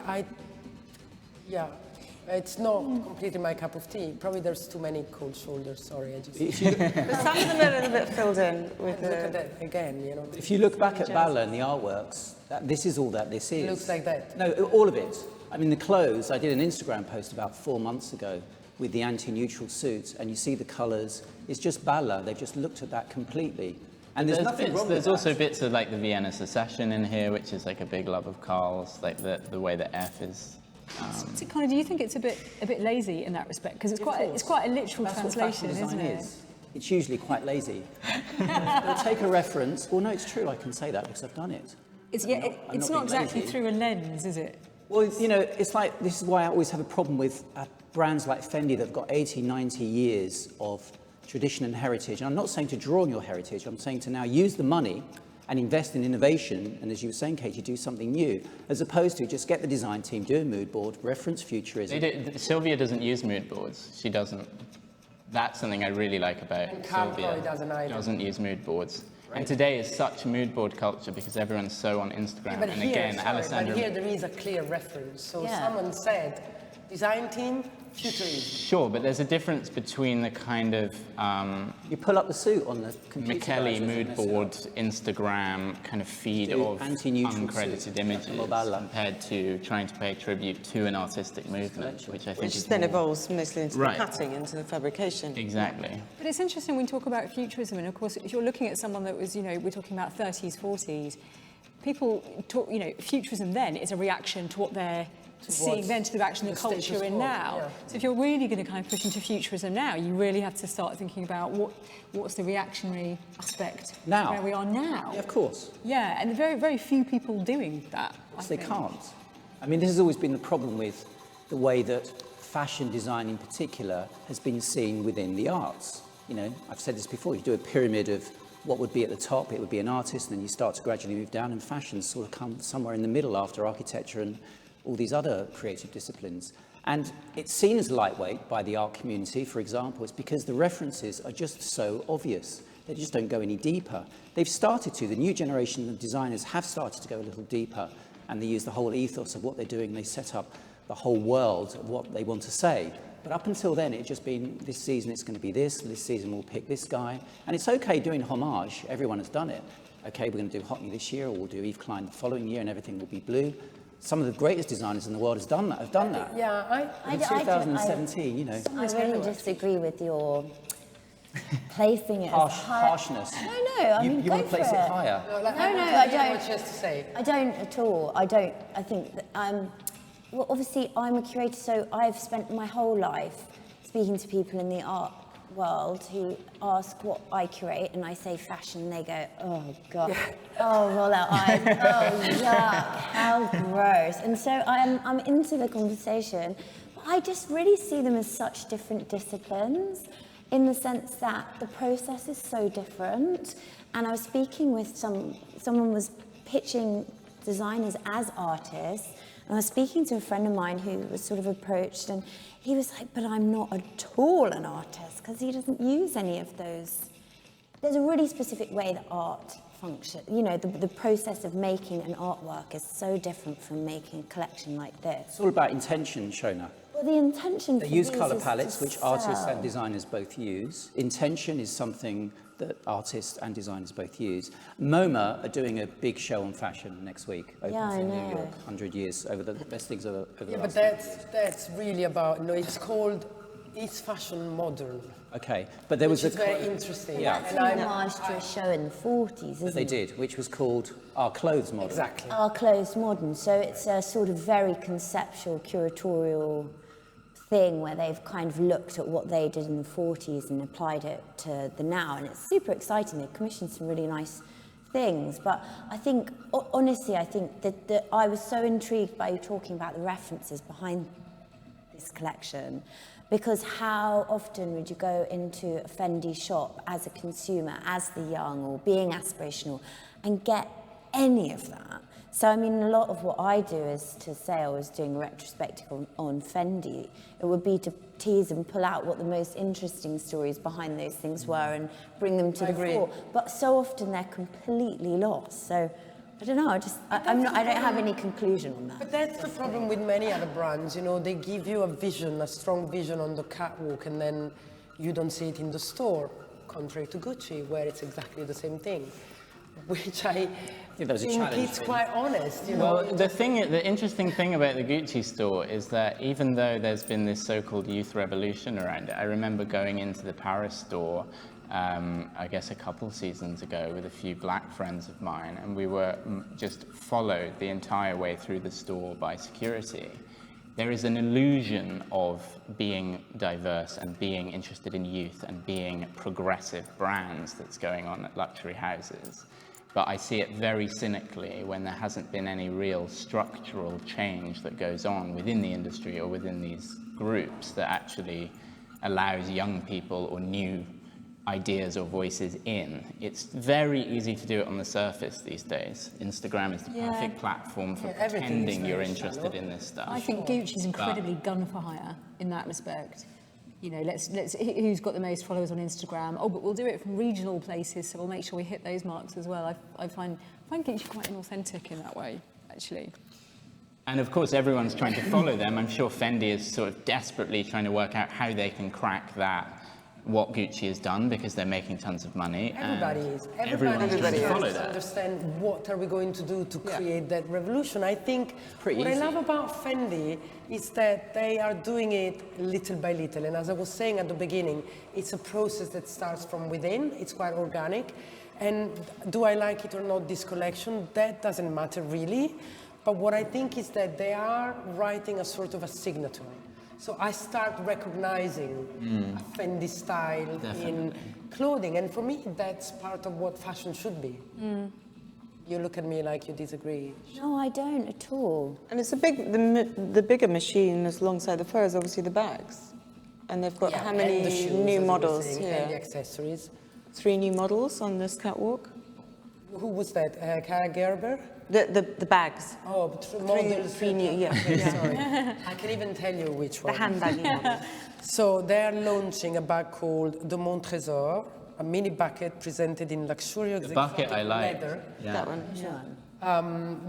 [SPEAKER 1] It's not completely my cup of tea. Probably there's too many cold shoulders, sorry. But
[SPEAKER 3] some of them are a little bit filled in with
[SPEAKER 1] look at that again, you know.
[SPEAKER 6] If you look back at Balla and the artworks, this is all that this is.
[SPEAKER 1] It looks like that.
[SPEAKER 6] No, all of it. I mean, the clothes, I did an Instagram post about 4 months ago with the anti-neutral suits, and you see the colours. It's just Balla. They've just looked at that completely. And there's nothing wrong with that.
[SPEAKER 4] There's also bits of like the Vienna Secession in here, which is like a big love of Carl's, like the way the F is.
[SPEAKER 2] So kind of, do you think it's a bit lazy in that respect? Because it's quite a literal translation, isn't it?
[SPEAKER 6] It's usually quite lazy. They'll take a reference. Well, no, it's true. I can say that because I've done it.
[SPEAKER 2] It's not exactly through a lens, is it?
[SPEAKER 6] Well, you know, it's like, this is why I always have a problem with brands like Fendi that have got 80, 90 years of tradition and heritage. And I'm not saying to draw on your heritage. I'm saying to now use the money and invest in innovation, and as you were saying, Katie, do something new, as opposed to just get the design team, do a mood board, reference futurism.
[SPEAKER 4] Sylvia doesn't use mood boards. She doesn't. That's something I really like about Sylvia. Doesn't use mood boards. Right. And today is such mood board culture because everyone's so on Instagram.
[SPEAKER 1] But
[SPEAKER 4] and
[SPEAKER 1] here,
[SPEAKER 4] again, Alessandra.
[SPEAKER 1] But here there is a clear reference. So someone said, design team, futurism.
[SPEAKER 4] Sure, but there's a difference between the kind of
[SPEAKER 6] you pull up the suit on the computer.
[SPEAKER 4] McKelly mood board, Instagram kind of feed of uncredited images compared to trying to pay tribute to an artistic movement, which I think
[SPEAKER 3] which then evolves mostly into
[SPEAKER 4] right.
[SPEAKER 3] the cutting, into the fabrication.
[SPEAKER 4] Exactly.
[SPEAKER 2] But it's interesting when we talk about futurism, and of course, if you're looking at someone that was, you know, we're talking about 30s, 40s, people talk, you know, futurism then is a reaction to what they're seeing then to the reaction of the culture in now. Yeah. So if you're really going to kind of push into futurism now, you really have to start thinking about what's the reactionary aspect
[SPEAKER 6] now,
[SPEAKER 2] where we are now.
[SPEAKER 6] Yeah, of course.
[SPEAKER 2] Yeah, and very, very few people doing that.
[SPEAKER 6] Yes, they can't. I mean, this has always been the problem with the way that fashion design in particular has been seen within the arts. You know, I've said this before, you do a pyramid of what would be at the top, it would be an artist, and then you start to gradually move down, and fashion sort of comes somewhere in the middle after architecture and all these other creative disciplines. And it's seen as lightweight by the art community, for example. It's because the references are just so obvious. They just don't go any deeper. They've started to. The new generation of designers have started to go a little deeper, and they use the whole ethos of what they're doing. They set up the whole world of what they want to say. But up until then, it's just been, this season it's going to be this season we'll pick this guy. And it's okay doing homage. Everyone has done it. Okay, we're going to do Hockney this year, or we'll do Yves Klein the following year, and everything will be blue. Some of the greatest designers in the world have done that.
[SPEAKER 1] Yeah,
[SPEAKER 6] in 2017, you know.
[SPEAKER 5] I really disagree with your placing it as
[SPEAKER 6] harshness.
[SPEAKER 5] No, I mean,
[SPEAKER 6] you want to place it higher.
[SPEAKER 1] No, I don't. What just to say.
[SPEAKER 5] I don't at all. I don't. I think that well, obviously, I'm a curator, so I've spent my whole life speaking to people in the art world who ask what I curate, and I say fashion, and they go, oh God, oh, roll out eyes, oh yuck, how gross. And so I'm into the conversation, but I just really see them as such different disciplines in the sense that the process is so different. And I was speaking with someone was pitching designers as artists, and I was speaking to a friend of mine who was sort of approached, and he was like, but I'm not at all an artist, because he doesn't use any of those. There's a really specific way that art functions. You know, the process of making an artwork is so different from making a collection like this.
[SPEAKER 6] It's all about intention, Shonagh.
[SPEAKER 5] Well, the intention
[SPEAKER 6] They use colour palettes, which artists and designers both use. Intention is something that artists and designers both use. MoMA are doing a big show on fashion next week. Opens in New York, 100 years, over the best things over the last 100 years.
[SPEAKER 1] That's really about, it's called, is fashion modern?
[SPEAKER 6] Okay, but there was
[SPEAKER 1] which is very interesting.
[SPEAKER 5] Yeah. That's an homage to a show in the 40s, isn't it?
[SPEAKER 6] They did, which was called Our Clothes Modern.
[SPEAKER 1] Exactly.
[SPEAKER 5] Our Clothes Modern. So it's a sort of very conceptual, curatorial thing where they've kind of looked at what they did in the 40s and applied it to the now, and it's super exciting. They've commissioned some really nice things, but I think, honestly, I think that I was so intrigued by you talking about the references behind this collection, because how often would you go into a Fendi shop as a consumer, as the young, or being aspirational, and get any of that? So, I mean, a lot of what I do is to say I was doing a retrospective on Fendi. It would be to tease and pull out what the most interesting stories behind those things were and bring them to the fore. But so often they're completely lost. So I don't know. I don't have any conclusion on that.
[SPEAKER 1] But that's the problem with many other brands. You know, they give you a vision, a strong vision on the catwalk, and then you don't see it in the store. Contrary to Gucci, where it's exactly the same thing, which I think it's quite honest. You know?
[SPEAKER 4] Well, the interesting thing about the Gucci store is that even though there's been this so-called youth revolution around it, I remember going into the Paris store, I guess a couple seasons ago, with a few black friends of mine, and we were just followed the entire way through the store by security. There is an illusion of being diverse and being interested in youth and being progressive brands that's going on at luxury houses. But I see it very cynically when there hasn't been any real structural change that goes on within the industry or within these groups that actually allows young people or new ideas or voices in. It's very easy to do it on the surface these days. Instagram is the perfect platform for pretending you're interested in this stuff.
[SPEAKER 2] I think Gucci's incredibly gun for hire in that respect. You know, let's who's got the most followers on Instagram? Oh, but we'll do it from regional places, so we'll make sure we hit those marks as well. I find Gucci quite inauthentic in that way, actually.
[SPEAKER 4] And of course, everyone's trying to follow them. I'm sure Fendi is sort of desperately trying to work out how they can crack that, what Gucci has done, because they're making tons of money.
[SPEAKER 1] Everybody is.
[SPEAKER 4] Everyone is trying to follow that.
[SPEAKER 1] Understand what are we going to do to create that revolution. I think what I love about Fendi is that they are doing it little by little. And as I was saying at the beginning, it's a process that starts from within. It's quite organic. And do I like it or not, this collection? That doesn't matter really. But what I think is that they are writing a sort of a signature. So I start recognizing a Fendi style in clothing. And for me, that's part of what fashion should be. You look at me like you disagree.
[SPEAKER 5] No, I don't at all.
[SPEAKER 3] And it's the bigger machine alongside the fur is obviously the bags. And they've got how many
[SPEAKER 1] shoes,
[SPEAKER 3] new models here?
[SPEAKER 1] And the accessories.
[SPEAKER 3] 3 new models on this catwalk.
[SPEAKER 1] Who was that? Cara Gerber?
[SPEAKER 3] The bags.
[SPEAKER 1] Oh, models.
[SPEAKER 3] 3 new, yeah.
[SPEAKER 1] Sorry. I can even tell you which one.
[SPEAKER 3] The handbag models.
[SPEAKER 1] So they're launching a bag called the Mon Trésor, a mini bucket presented in luxurious
[SPEAKER 4] bucket I like.
[SPEAKER 1] leather.
[SPEAKER 4] Yeah.
[SPEAKER 3] That one. Yeah.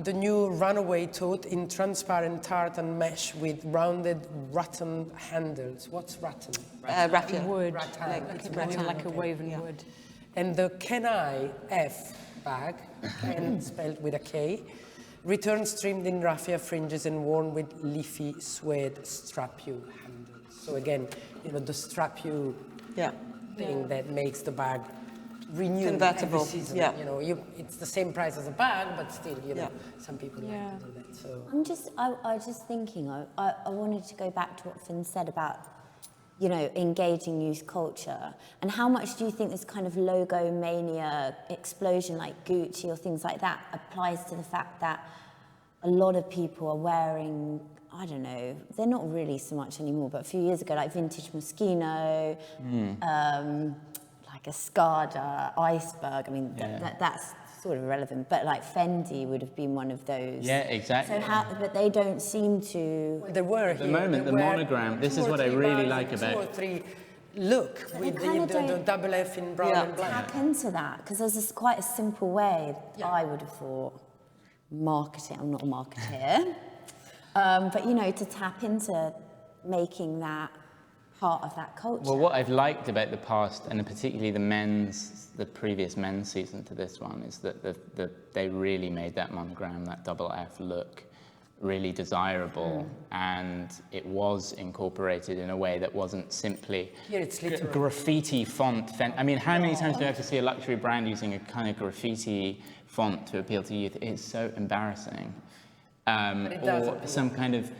[SPEAKER 1] The new runaway tote in transparent tartan mesh with rounded rattan handles. What's rattan?
[SPEAKER 3] Raffia.
[SPEAKER 2] Wood,
[SPEAKER 1] Rattan.
[SPEAKER 2] like a woven wood.
[SPEAKER 1] And the Kenai F bag, Ken spelled with a K, returns trimmed in raffia fringes and worn with leafy suede strapu handles. So again, you know, the strapu thing that makes the bag renew
[SPEAKER 3] convertible.
[SPEAKER 1] every season.
[SPEAKER 3] Yeah.
[SPEAKER 1] You know, it's the same price as a bag, but still, you know, some people like to do that. So
[SPEAKER 5] I was just thinking, I wanted to go back to what Finn said about, you know, engaging youth culture, and how much do you think this kind of logo mania explosion like Gucci or things like that applies to the fact that a lot of people are wearing, I don't know, they're not really so much anymore, but a few years ago, like vintage Moschino, like a Skada, Iceberg, I mean, that's sort of irrelevant, but like Fendi would have been one of those.
[SPEAKER 4] Yeah, exactly.
[SPEAKER 5] So but they don't seem to.
[SPEAKER 1] well, there were
[SPEAKER 4] At the moment, the monogram, this is what I really like about
[SPEAKER 1] 2 or 3 look with the double F in brown and black.
[SPEAKER 5] Tap into that, because there's this quite a simple way, I would have thought, marketing, I'm not a marketeer, but you know, to tap into making that part of that culture.
[SPEAKER 4] Well, what I've liked about the past, and particularly the previous men's season to this one, is that they really made that monogram, that double F look, really desirable, and it was incorporated in a way that wasn't simply graffiti font. I mean, how many times do you have to see a luxury brand using a kind of graffiti font to appeal to youth? It's so embarrassing. Or some kind of...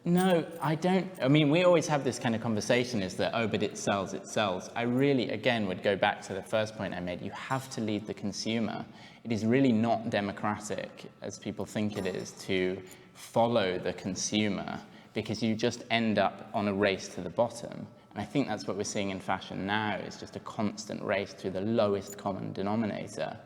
[SPEAKER 4] No, I don't. I mean, we always have this kind of conversation is that, oh, but it sells, it sells. I really, again, would go back to the first point I made. You have to lead the consumer. It is really not democratic, as people think it is, to follow the consumer, because you just end up on a race to the bottom. And I think that's what we're seeing in fashion now, is just a constant race to the lowest common denominator.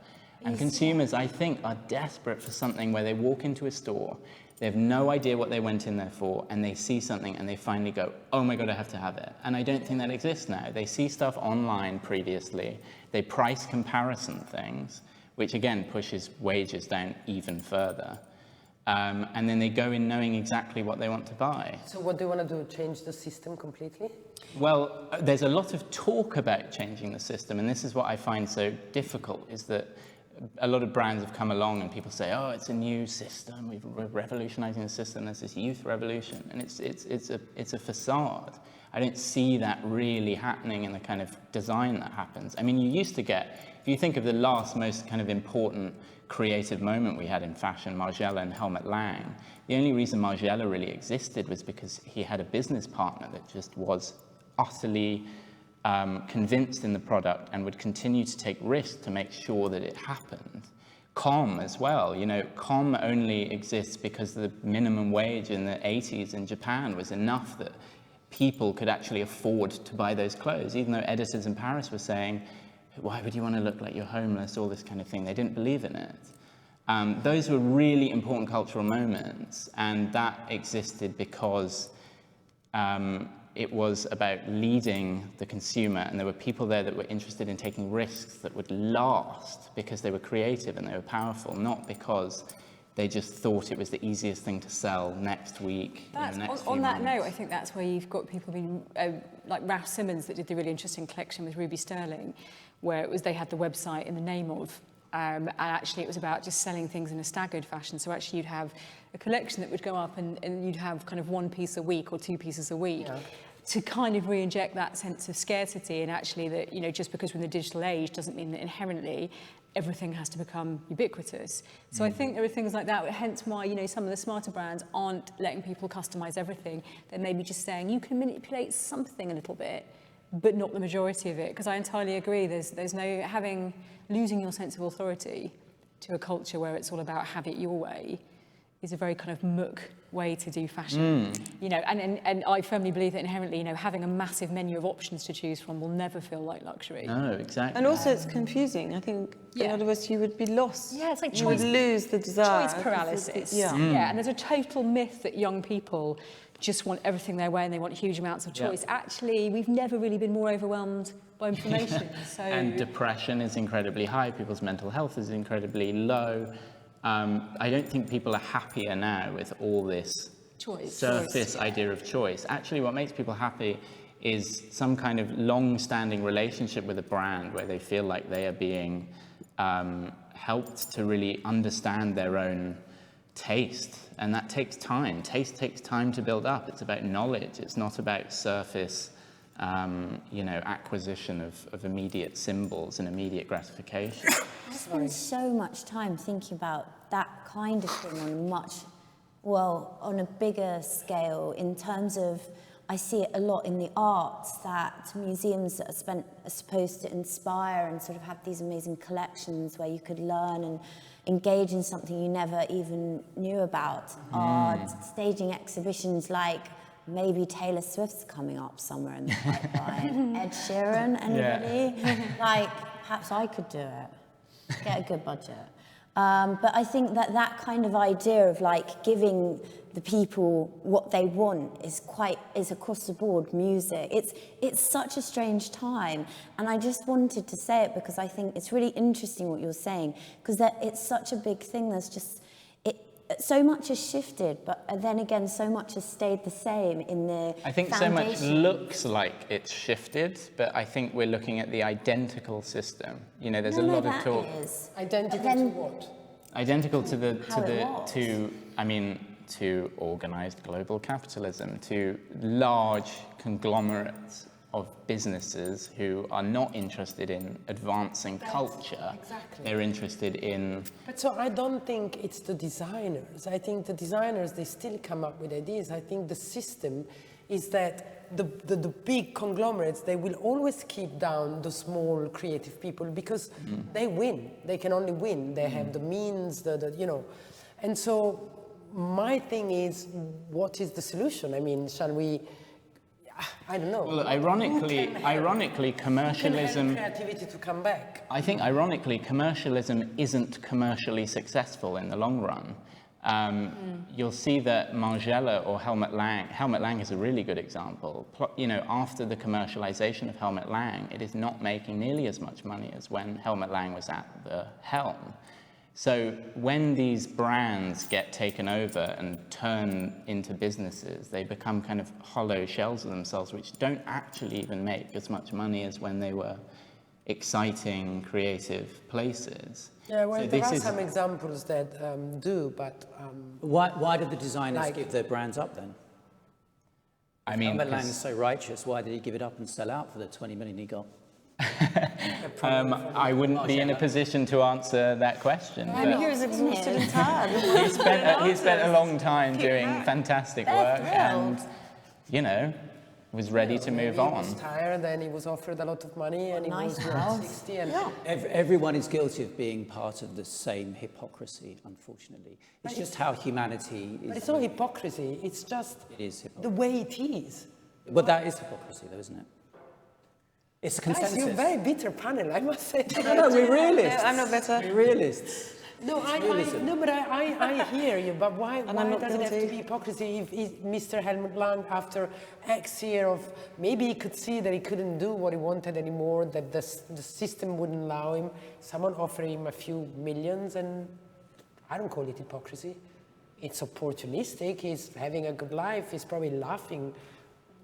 [SPEAKER 4] And consumers, I think, are desperate for something where they walk into a store, they have no idea what they went in there for, and they see something and they finally go, oh my God, I have to have it. And I don't think that exists now. They see stuff online previously, they price comparison things, which again pushes wages down even further. And then they go in knowing exactly what they want to buy.
[SPEAKER 1] So what do you want to do, change the system completely?
[SPEAKER 4] Well, there's a lot of talk about changing the system, and this is what I find so difficult, is that a lot of brands have come along and people say, oh, it's a new system, we're revolutionizing the system, there's this youth revolution, and it's a facade. I don't see that really happening in the kind of design that happens. I mean, you used to get, if you think of the last most kind of important creative moment we had in fashion, Margiela and Helmut Lang, the only reason Margiela really existed was because he had a business partner that just was utterly convinced in the product and would continue to take risks to make sure that it happened. Com as well, you know, Com only exists because the minimum wage in the 80s in Japan was enough that people could actually afford to buy those clothes, even though editors in Paris were saying, why would you want to look like you're homeless, all this kind of thing. They didn't believe in it. Those were really important cultural moments, and that existed because it was about leading the consumer, and there were people there that were interested in taking risks that would last because they were creative and they were powerful, not because they just thought it was the easiest thing to sell next week.
[SPEAKER 2] On that note, I think that's where you've got people being, like Ralph Simmons that did the really interesting collection with Ruby Sterling, where it was they had the website in the name of, and actually it was about just selling things in a staggered fashion. So actually you'd have a collection that would go up and you'd have kind of one piece a week or two pieces a week. Yeah. To kind of re-inject that sense of scarcity, and actually that, you know, just because we're in the digital age doesn't mean that inherently everything has to become ubiquitous. So I think there are things like that, hence why, you know, some of the smarter brands aren't letting people customize everything. They're maybe just saying you can manipulate something a little bit, but not the majority of it. Because I entirely agree, there's no losing your sense of authority to a culture where it's all about have it your way is a very kind of muck way to do fashion. You know, and I firmly believe that inherently, you know, having a massive menu of options to choose from will never feel like luxury.
[SPEAKER 4] No, exactly.
[SPEAKER 3] And also it's confusing. I think in other words you would be lost.
[SPEAKER 2] Yeah, it's like
[SPEAKER 3] you would lose the desire.
[SPEAKER 2] Choice paralysis. Yeah, and there's a total myth that young people just want everything their way and they want huge amounts of choice. Actually, we've never really been more overwhelmed by information. So. And
[SPEAKER 4] depression is incredibly high. People's mental health is incredibly low. I don't think people are happier now with all this surface idea of choice. Actually, what makes people happy is some kind of long-standing relationship with a brand where they feel like they are being helped to really understand their own taste. And that takes time. Taste takes time to build up. It's about knowledge. It's not about surface, you know, acquisition of immediate symbols and immediate gratification.
[SPEAKER 5] I spend so much time thinking about that kind of thing on a bigger scale, in terms of, I see it a lot in the arts, that museums that are supposed to inspire and sort of have these amazing collections where you could learn and engage in something you never even knew about, are staging exhibitions like maybe Taylor Swift's coming up somewhere in the pipeline. Ed Sheeran, anybody? Like, perhaps I could do it. Get a good budget. But I think that kind of idea of like giving the people what they want is across the board music. It's such a strange time, and I just wanted to say it because I think it's really interesting what you're saying, because it's such a big thing. There's just so much has shifted, but then again, so much has stayed the same in the
[SPEAKER 4] I think
[SPEAKER 5] foundation.
[SPEAKER 4] So much looks like it's shifted, but I think we're looking at the identical system. You know, there's a lot of talk.
[SPEAKER 1] Identical to what?
[SPEAKER 4] Identical to organized global capitalism, to large conglomerates of businesses who are not interested in advancing culture.
[SPEAKER 1] Exactly.
[SPEAKER 4] They're interested in...
[SPEAKER 1] But so I don't think it's the designers. I think the designers, they still come up with ideas. I think the system is that the big conglomerates, they will always keep down the small creative people because they win. They can only win. They have the means, you know. And so my thing is, what is the solution? I mean, shall we... I don't know.
[SPEAKER 4] Well, ironically, commercialism...
[SPEAKER 1] creativity to come back.
[SPEAKER 4] I think, ironically, commercialism isn't commercially successful in the long run. you'll see that Margiela or Helmut Lang is a really good example. You know, after the commercialization of Helmut Lang, it is not making nearly as much money as when Helmut Lang was at the helm. So when these brands get taken over and turn into businesses, they become kind of hollow shells of themselves, which don't actually even make as much money as when they were exciting, creative places.
[SPEAKER 1] Yeah, well,
[SPEAKER 4] so
[SPEAKER 1] there are some examples that do, but...
[SPEAKER 6] Why did the designers give their brands up then?
[SPEAKER 4] I mean,
[SPEAKER 6] Helmut Lang is so righteous, why did he give it up and sell out for the 20 million he got?
[SPEAKER 4] I wouldn't be in a position to answer that question.
[SPEAKER 3] I mean, he was exhausted and tired.
[SPEAKER 4] He spent a long time doing fantastic work and, you know, was ready to move on.
[SPEAKER 1] He was tired and he was offered a lot of money and he was 60. And
[SPEAKER 6] Everyone is guilty of being part of the same hypocrisy, unfortunately. It's just how humanity is.
[SPEAKER 1] But it's not hypocrisy, it's just the way it is.
[SPEAKER 6] But that is hypocrisy, though, isn't it? It's a consensus.
[SPEAKER 1] Guys, you're a very bitter panel, I must say.
[SPEAKER 6] No, we're realists.
[SPEAKER 3] I'm not better.
[SPEAKER 6] We're realists.
[SPEAKER 1] No, but I hear you, but why does it have to be hypocrisy if Mr. Helmut Lang, after X year of, maybe he could see that he couldn't do what he wanted anymore, that the system wouldn't allow him, someone offered him a few millions, and I don't call it hypocrisy. It's opportunistic, he's having a good life, he's probably laughing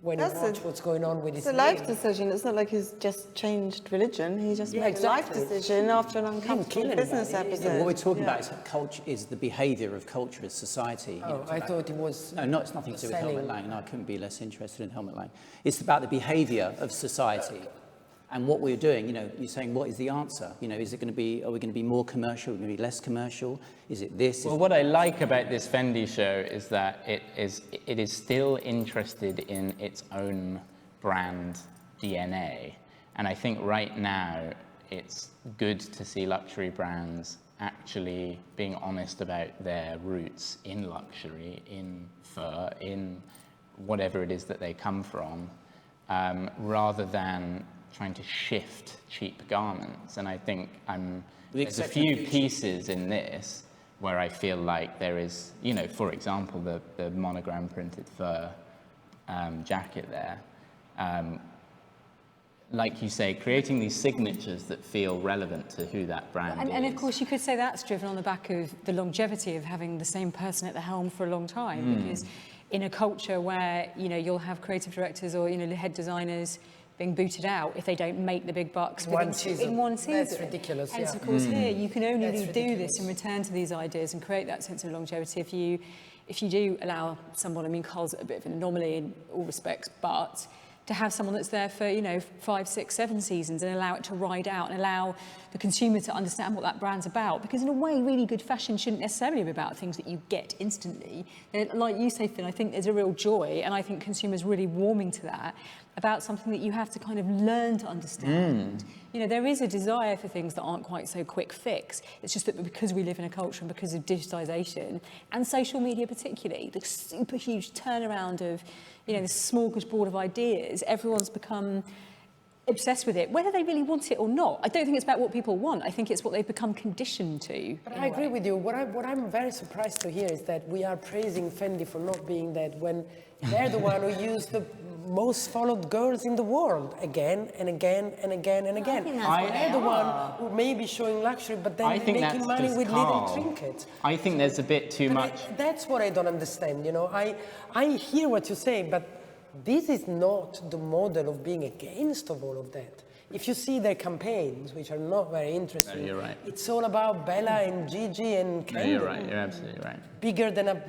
[SPEAKER 1] when you watch what's going on with his name.
[SPEAKER 3] It's a life decision. It's not like he's just changed religion. He just made a life decision after an uncomfortable business episode.
[SPEAKER 6] What we're talking about is culture, is the behaviour of culture as society.
[SPEAKER 1] Oh, I thought it was...
[SPEAKER 6] No, it's nothing to do with Helmut Lang. No, I couldn't be less interested in Helmut Lang. It's about the behaviour of society. And what we're doing, you know, you're saying, what is the answer? You know, is it going to be, are we going to be more commercial? Are we going to be less commercial? Is it this?
[SPEAKER 4] Well, what I like about this Fendi show is that it is still interested in its own brand DNA. And I think right now it's good to see luxury brands actually being honest about their roots in luxury, in fur, in whatever it is that they come from, rather than trying to shift cheap garments. And I think there's a few pieces in this where I feel like there is, you know, for example, the monogram printed fur jacket there. Like you say, creating these signatures that feel relevant to who that brand is.
[SPEAKER 2] And of course, you could say that's driven on the back of the longevity of having the same person at the helm for a long time. Because in a culture where, you know, you'll have creative directors or, you know, head designers being booted out if they don't make the big bucks in one season.
[SPEAKER 1] That's ridiculous.
[SPEAKER 2] Hence, of course, here you can only really do this and return to these ideas and create that sense of longevity if you do allow someone. I mean, Carl's a bit of an anomaly in all respects, but to have someone that's there for, you know, 5, 6, 7 seasons and allow it to ride out and allow the consumer to understand what that brand's about. Because in a way, really good fashion shouldn't necessarily be about things that you get instantly. Like you say, Finn, I think there's a real joy, and I think consumers really warming to that, about something that you have to kind of learn to understand. You know, there is a desire for things that aren't quite so quick fix. It's just that because we live in a culture and because of digitization and social media particularly, the super huge turnaround of, you know, this smorgasbord of ideas, everyone's become obsessed with it, whether they really want it or not. I don't think it's about what people want. I think it's what they've become conditioned to.
[SPEAKER 1] But I agree with you. What I'm very surprised to hear is that we are praising Fendi for not being that when they're the one who used the most followed girls in the world again and again and again and again. They're the one who may be showing luxury, but then making money with little trinkets.
[SPEAKER 4] I think there's a bit too much.
[SPEAKER 1] That's what I don't understand. You know, I hear what you say, but this is not the model of being against of all of that. If you see their campaigns, which are not very interesting,
[SPEAKER 4] no, you're right.
[SPEAKER 1] It's all about Bella and Gigi and Kendall.
[SPEAKER 4] No, you're right. You're absolutely right.
[SPEAKER 1] Bigger than a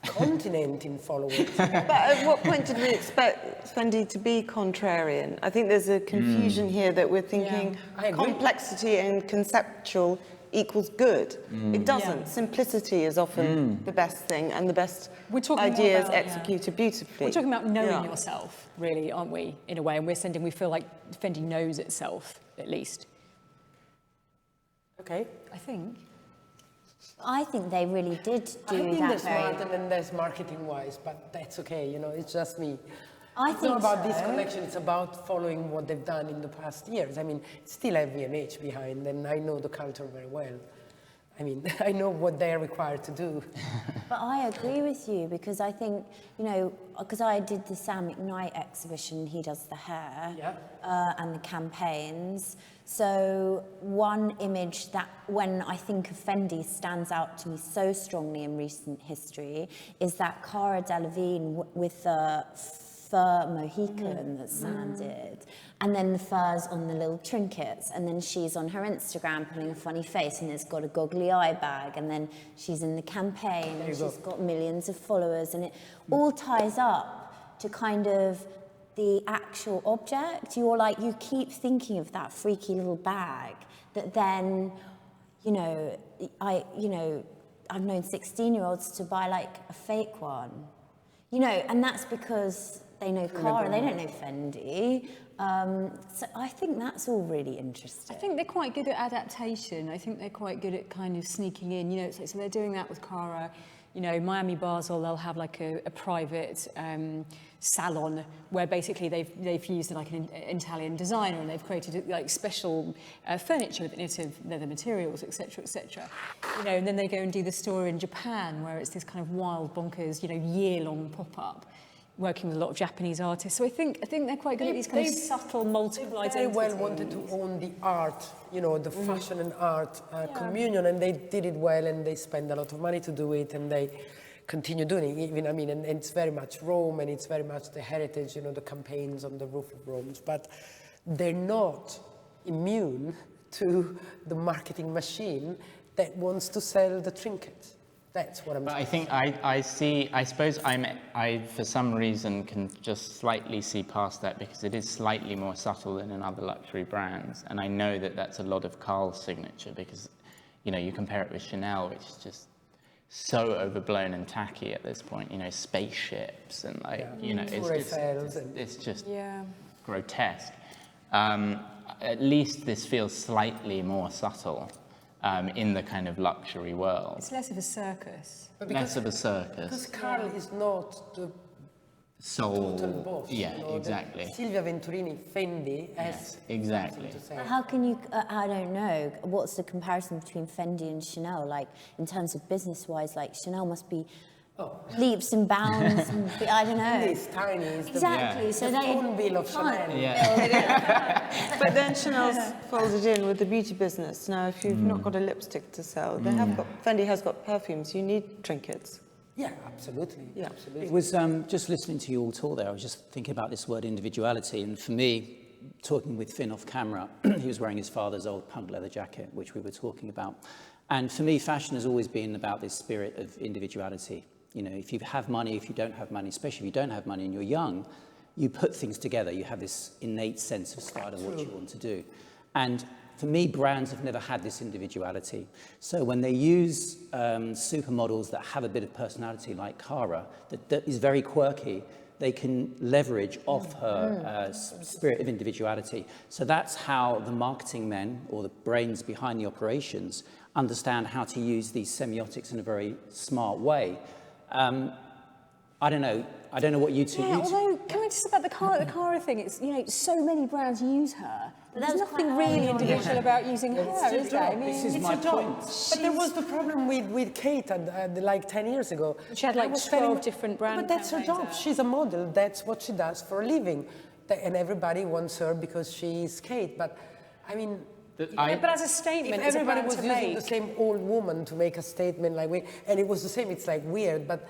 [SPEAKER 1] continent in followers.
[SPEAKER 3] But at what point did we expect Fendi to be contrarian? I think there's a confusion here that we're thinking complexity and conceptual equals good. It doesn't. Simplicity is often the best thing, and the best ideas executed beautifully.
[SPEAKER 2] We're talking about knowing yourself, really, aren't we, in a way? And we feel like Fendi knows itself, at least.
[SPEAKER 1] Okay.
[SPEAKER 5] I think they really did do that.
[SPEAKER 1] I think they're smarter than there's marketing-wise, but that's okay, you know, it's just me. It's not about this collection, it's about following what they've done in the past years. I mean, still have V&H behind, and I know the culture very well. I mean, I know what they're required to do.
[SPEAKER 5] But I agree with you, because I think, you know, because I did the Sam McKnight exhibition, he does the hair and the campaigns. So one image that, when I think of Fendi, stands out to me so strongly in recent history is that Cara Delevingne with the fur Mohican that Sam did, and then the furs on the little trinkets, and then she's on her Instagram pulling a funny face and it's got a goggly eye bag, and then she's in the campaign and she's got millions of followers, and it all ties up to kind of the actual object. You're like, you keep thinking of that freaky little bag that then, you know, I've known 16-year-olds to buy like a fake one, you know, and that's because they know Cara, they don't know Fendi. So I think that's all really interesting.
[SPEAKER 2] I think they're quite good at adaptation. I think they're quite good at kind of sneaking in. You know, so they're doing that with Cara. You know, Miami Basel, they'll have like a private salon where basically they've used like an Italian designer, and they've created like special furniture with innovative leather materials, etc., etc. You know, and then they go and do the store in Japan where it's this kind of wild, bonkers, you know, year-long pop-up, working with a lot of Japanese artists. So I think they're quite good at these kind of subtle multiple identities.
[SPEAKER 1] They very well wanted to own the art, you know, the fashion and art communion, and they did it well, and they spent a lot of money to do it, and they continue doing it. Even, I mean, and it's very much Rome, and it's very much the heritage, you know, the campaigns on the roof of Rome. But they're not immune to the marketing machine that wants to sell the trinkets. That's what I'm saying.
[SPEAKER 4] But I think I suppose I for some reason can just slightly see past that, because it is slightly more subtle than in other luxury brands. And I know that that's a lot of Carl's signature, because, you know, you compare it with Chanel, which is just so overblown and tacky at this point, you know, spaceships and like, you know, it's just grotesque. At least this feels slightly more subtle. In the kind of luxury world.
[SPEAKER 2] It's less of a circus.
[SPEAKER 4] Less of a circus.
[SPEAKER 1] Because Carl is not the
[SPEAKER 4] soul.
[SPEAKER 1] total boss.
[SPEAKER 4] Yeah,
[SPEAKER 1] you know,
[SPEAKER 4] exactly.
[SPEAKER 1] Silvia Venturini, Fendi, has
[SPEAKER 4] exactly.
[SPEAKER 1] something to say.
[SPEAKER 5] How can you, I don't know, what's the comparison between Fendi and Chanel? Like, in terms of business-wise, like, Chanel must be leaps and bounds, and I don't know.
[SPEAKER 1] It's tiny. It's
[SPEAKER 5] Exactly, so
[SPEAKER 1] the
[SPEAKER 5] they
[SPEAKER 1] phone bill of Chanel.
[SPEAKER 3] But then Chanel's folded in with the beauty business. Now, if you've not got a lipstick to sell, they have got, Fendi has got perfumes. You need trinkets.
[SPEAKER 1] Yeah, absolutely. Yeah, absolutely.
[SPEAKER 6] It was just listening to you all talk there, I was just thinking about this word individuality, and for me, talking with Finn off camera, he was wearing his father's old punk leather jacket, which we were talking about. And for me, fashion has always been about this spirit of individuality. You know, if you have money, if you don't have money, especially if you don't have money and you're young, you put things together. You have this innate sense of style of what you want to do. And for me, brands have never had this individuality. So when they use supermodels that have a bit of personality, like Cara, that is very quirky, they can leverage off her spirit of individuality. So that's how the marketing men, or the brains behind the operations, understand how to use these semiotics in a very smart way. I don't know what you two...
[SPEAKER 2] Yeah, although, can we just about the Cara thing, it's, you know, so many brands use her. But there's nothing really individual about using her, is there? I mean,
[SPEAKER 6] this is my point.
[SPEAKER 1] But there was the problem with Kate like 10 years ago.
[SPEAKER 2] She had like 12 different brands.
[SPEAKER 1] But that's her job. She's a model. That's what she does for a living. And everybody wants her because she's Kate. But, I mean...
[SPEAKER 2] but as a statement,
[SPEAKER 1] if everybody was using the same old woman to make a statement like we, and it was the same, it's like weird, but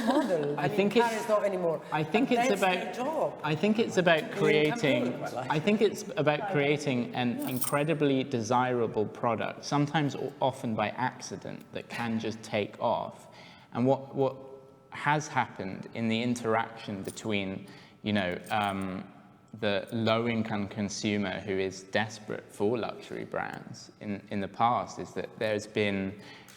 [SPEAKER 1] model. I think it's not anymore.
[SPEAKER 4] I think it's about creating. I think it's about creating an incredibly desirable product, sometimes often by accident, that can just take off. And what has happened in the interaction between, you know, the low-income consumer who is desperate for luxury brands in the past is that there's been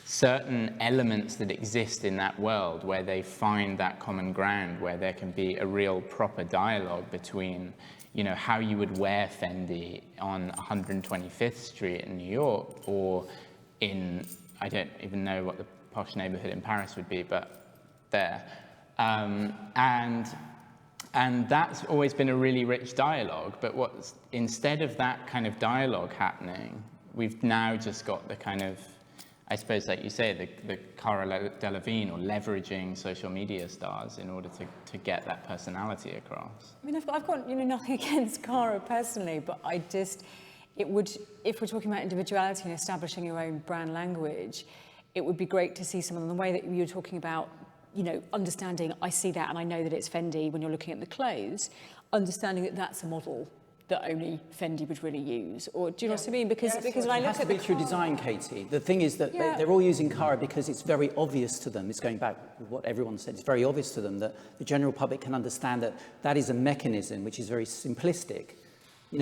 [SPEAKER 4] certain elements that exist in that world where they find that common ground, where there can be a real proper dialogue between, you know, how you would wear Fendi on 125th Street in New York, or in, I don't even know what the posh neighborhood in Paris would be, but there. And that's always been a really rich dialogue, but instead of that kind of dialogue happening, we've now just got the kind of I suppose, like you say, the Cara Delevingne, or leveraging social media stars in order to get that personality across.
[SPEAKER 2] I mean, I've got nothing against Cara personally, but it would, if we're talking about individuality and establishing your own brand language, it would be great to see someone, the way that you were talking about, understanding, I see that and I know that it's Fendi when you're looking at the clothes, understanding that that's a model that only Fendi would really use, or do you know what I mean? Because when I look at the
[SPEAKER 6] through design, Katie. The thing is that they're all using Cara because it's very obvious to them. It's going back with what everyone said. It's very obvious to them that the general public can understand that that is a mechanism which is very simplistic.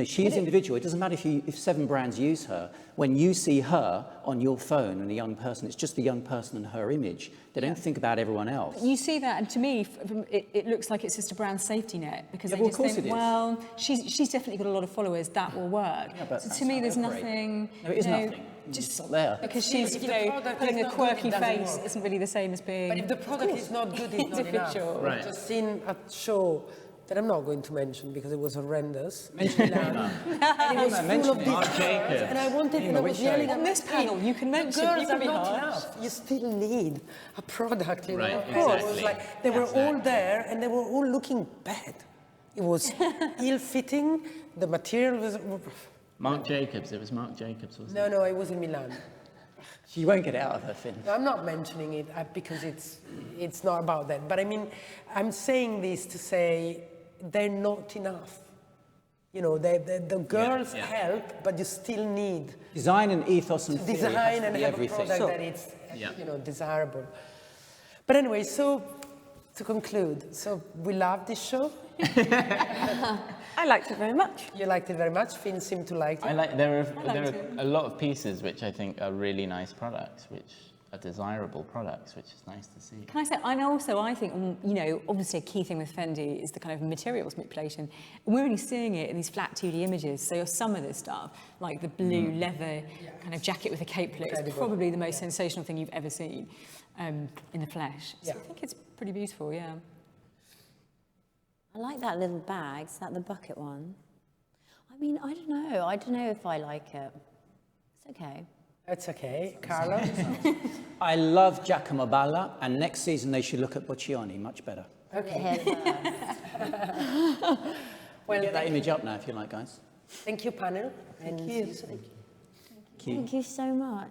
[SPEAKER 6] She is individual. It doesn't matter if 7 brands use her. When you see her on your phone and a young person, it's just the young person and her image. They don't think about everyone else.
[SPEAKER 2] You see that, and to me, it looks like it's just a brand safety net, because they just think, well, she's definitely got a lot of followers, that will work.
[SPEAKER 6] Yeah,
[SPEAKER 2] so to me, there's nothing.
[SPEAKER 6] No, it is nothing.
[SPEAKER 2] Just
[SPEAKER 6] not there.
[SPEAKER 2] Because she's, putting a quirky face isn't really the same as being.
[SPEAKER 1] But if the product is not good, it's not enough.
[SPEAKER 4] Right.
[SPEAKER 1] I've just seen a show that I'm not going to mention because it was horrendous. And it was full of these girls, and I wanted, and I was yelling
[SPEAKER 2] on this panel. You can mention
[SPEAKER 1] girls
[SPEAKER 2] it.
[SPEAKER 1] are not enough. You still need a product,
[SPEAKER 4] Right,
[SPEAKER 1] Of course, it was
[SPEAKER 4] exactly.
[SPEAKER 1] like they were all there, and they were all looking bad. It was ill-fitting. The material was.
[SPEAKER 4] Marc Jacobs. It was Marc Jacobs, wasn't it?
[SPEAKER 1] No, it was in Milan.
[SPEAKER 6] She won't get it out of her, Finn.
[SPEAKER 1] No, I'm not mentioning it because it's not about that. But I mean, I'm saying this to say they're not enough. The girls help, but you still need
[SPEAKER 6] Design and ethos and theory
[SPEAKER 1] design
[SPEAKER 6] has to
[SPEAKER 1] and
[SPEAKER 6] be
[SPEAKER 1] have
[SPEAKER 6] everything.
[SPEAKER 1] a product that it's desirable. But anyway, so to conclude, so we love this show.
[SPEAKER 3] I liked it very much.
[SPEAKER 1] You liked it very much. Finn seemed to like it.
[SPEAKER 4] There are a lot of pieces which I think are really nice products, which are desirable products, which is nice to see.
[SPEAKER 2] Can I say, I think, obviously a key thing with Fendi is the kind of materials manipulation. And we're only seeing it in these flat 2D images. So some of this stuff, like the blue leather kind of jacket with a capelet, is probably the most sensational thing you've ever seen in the flesh. So I think it's pretty beautiful, yeah.
[SPEAKER 5] I like that little bag. Is that the bucket one? I mean, I don't know. I don't know if I like it. It's okay.
[SPEAKER 1] That's okay. Carlo?
[SPEAKER 6] I love Giacomo Balla, and next season they should look at Boccioni, much better.
[SPEAKER 1] Okay.
[SPEAKER 6] Well, get that image up now if you like, guys.
[SPEAKER 1] Thank you, panel.
[SPEAKER 3] Thank you.
[SPEAKER 5] Thank you so much.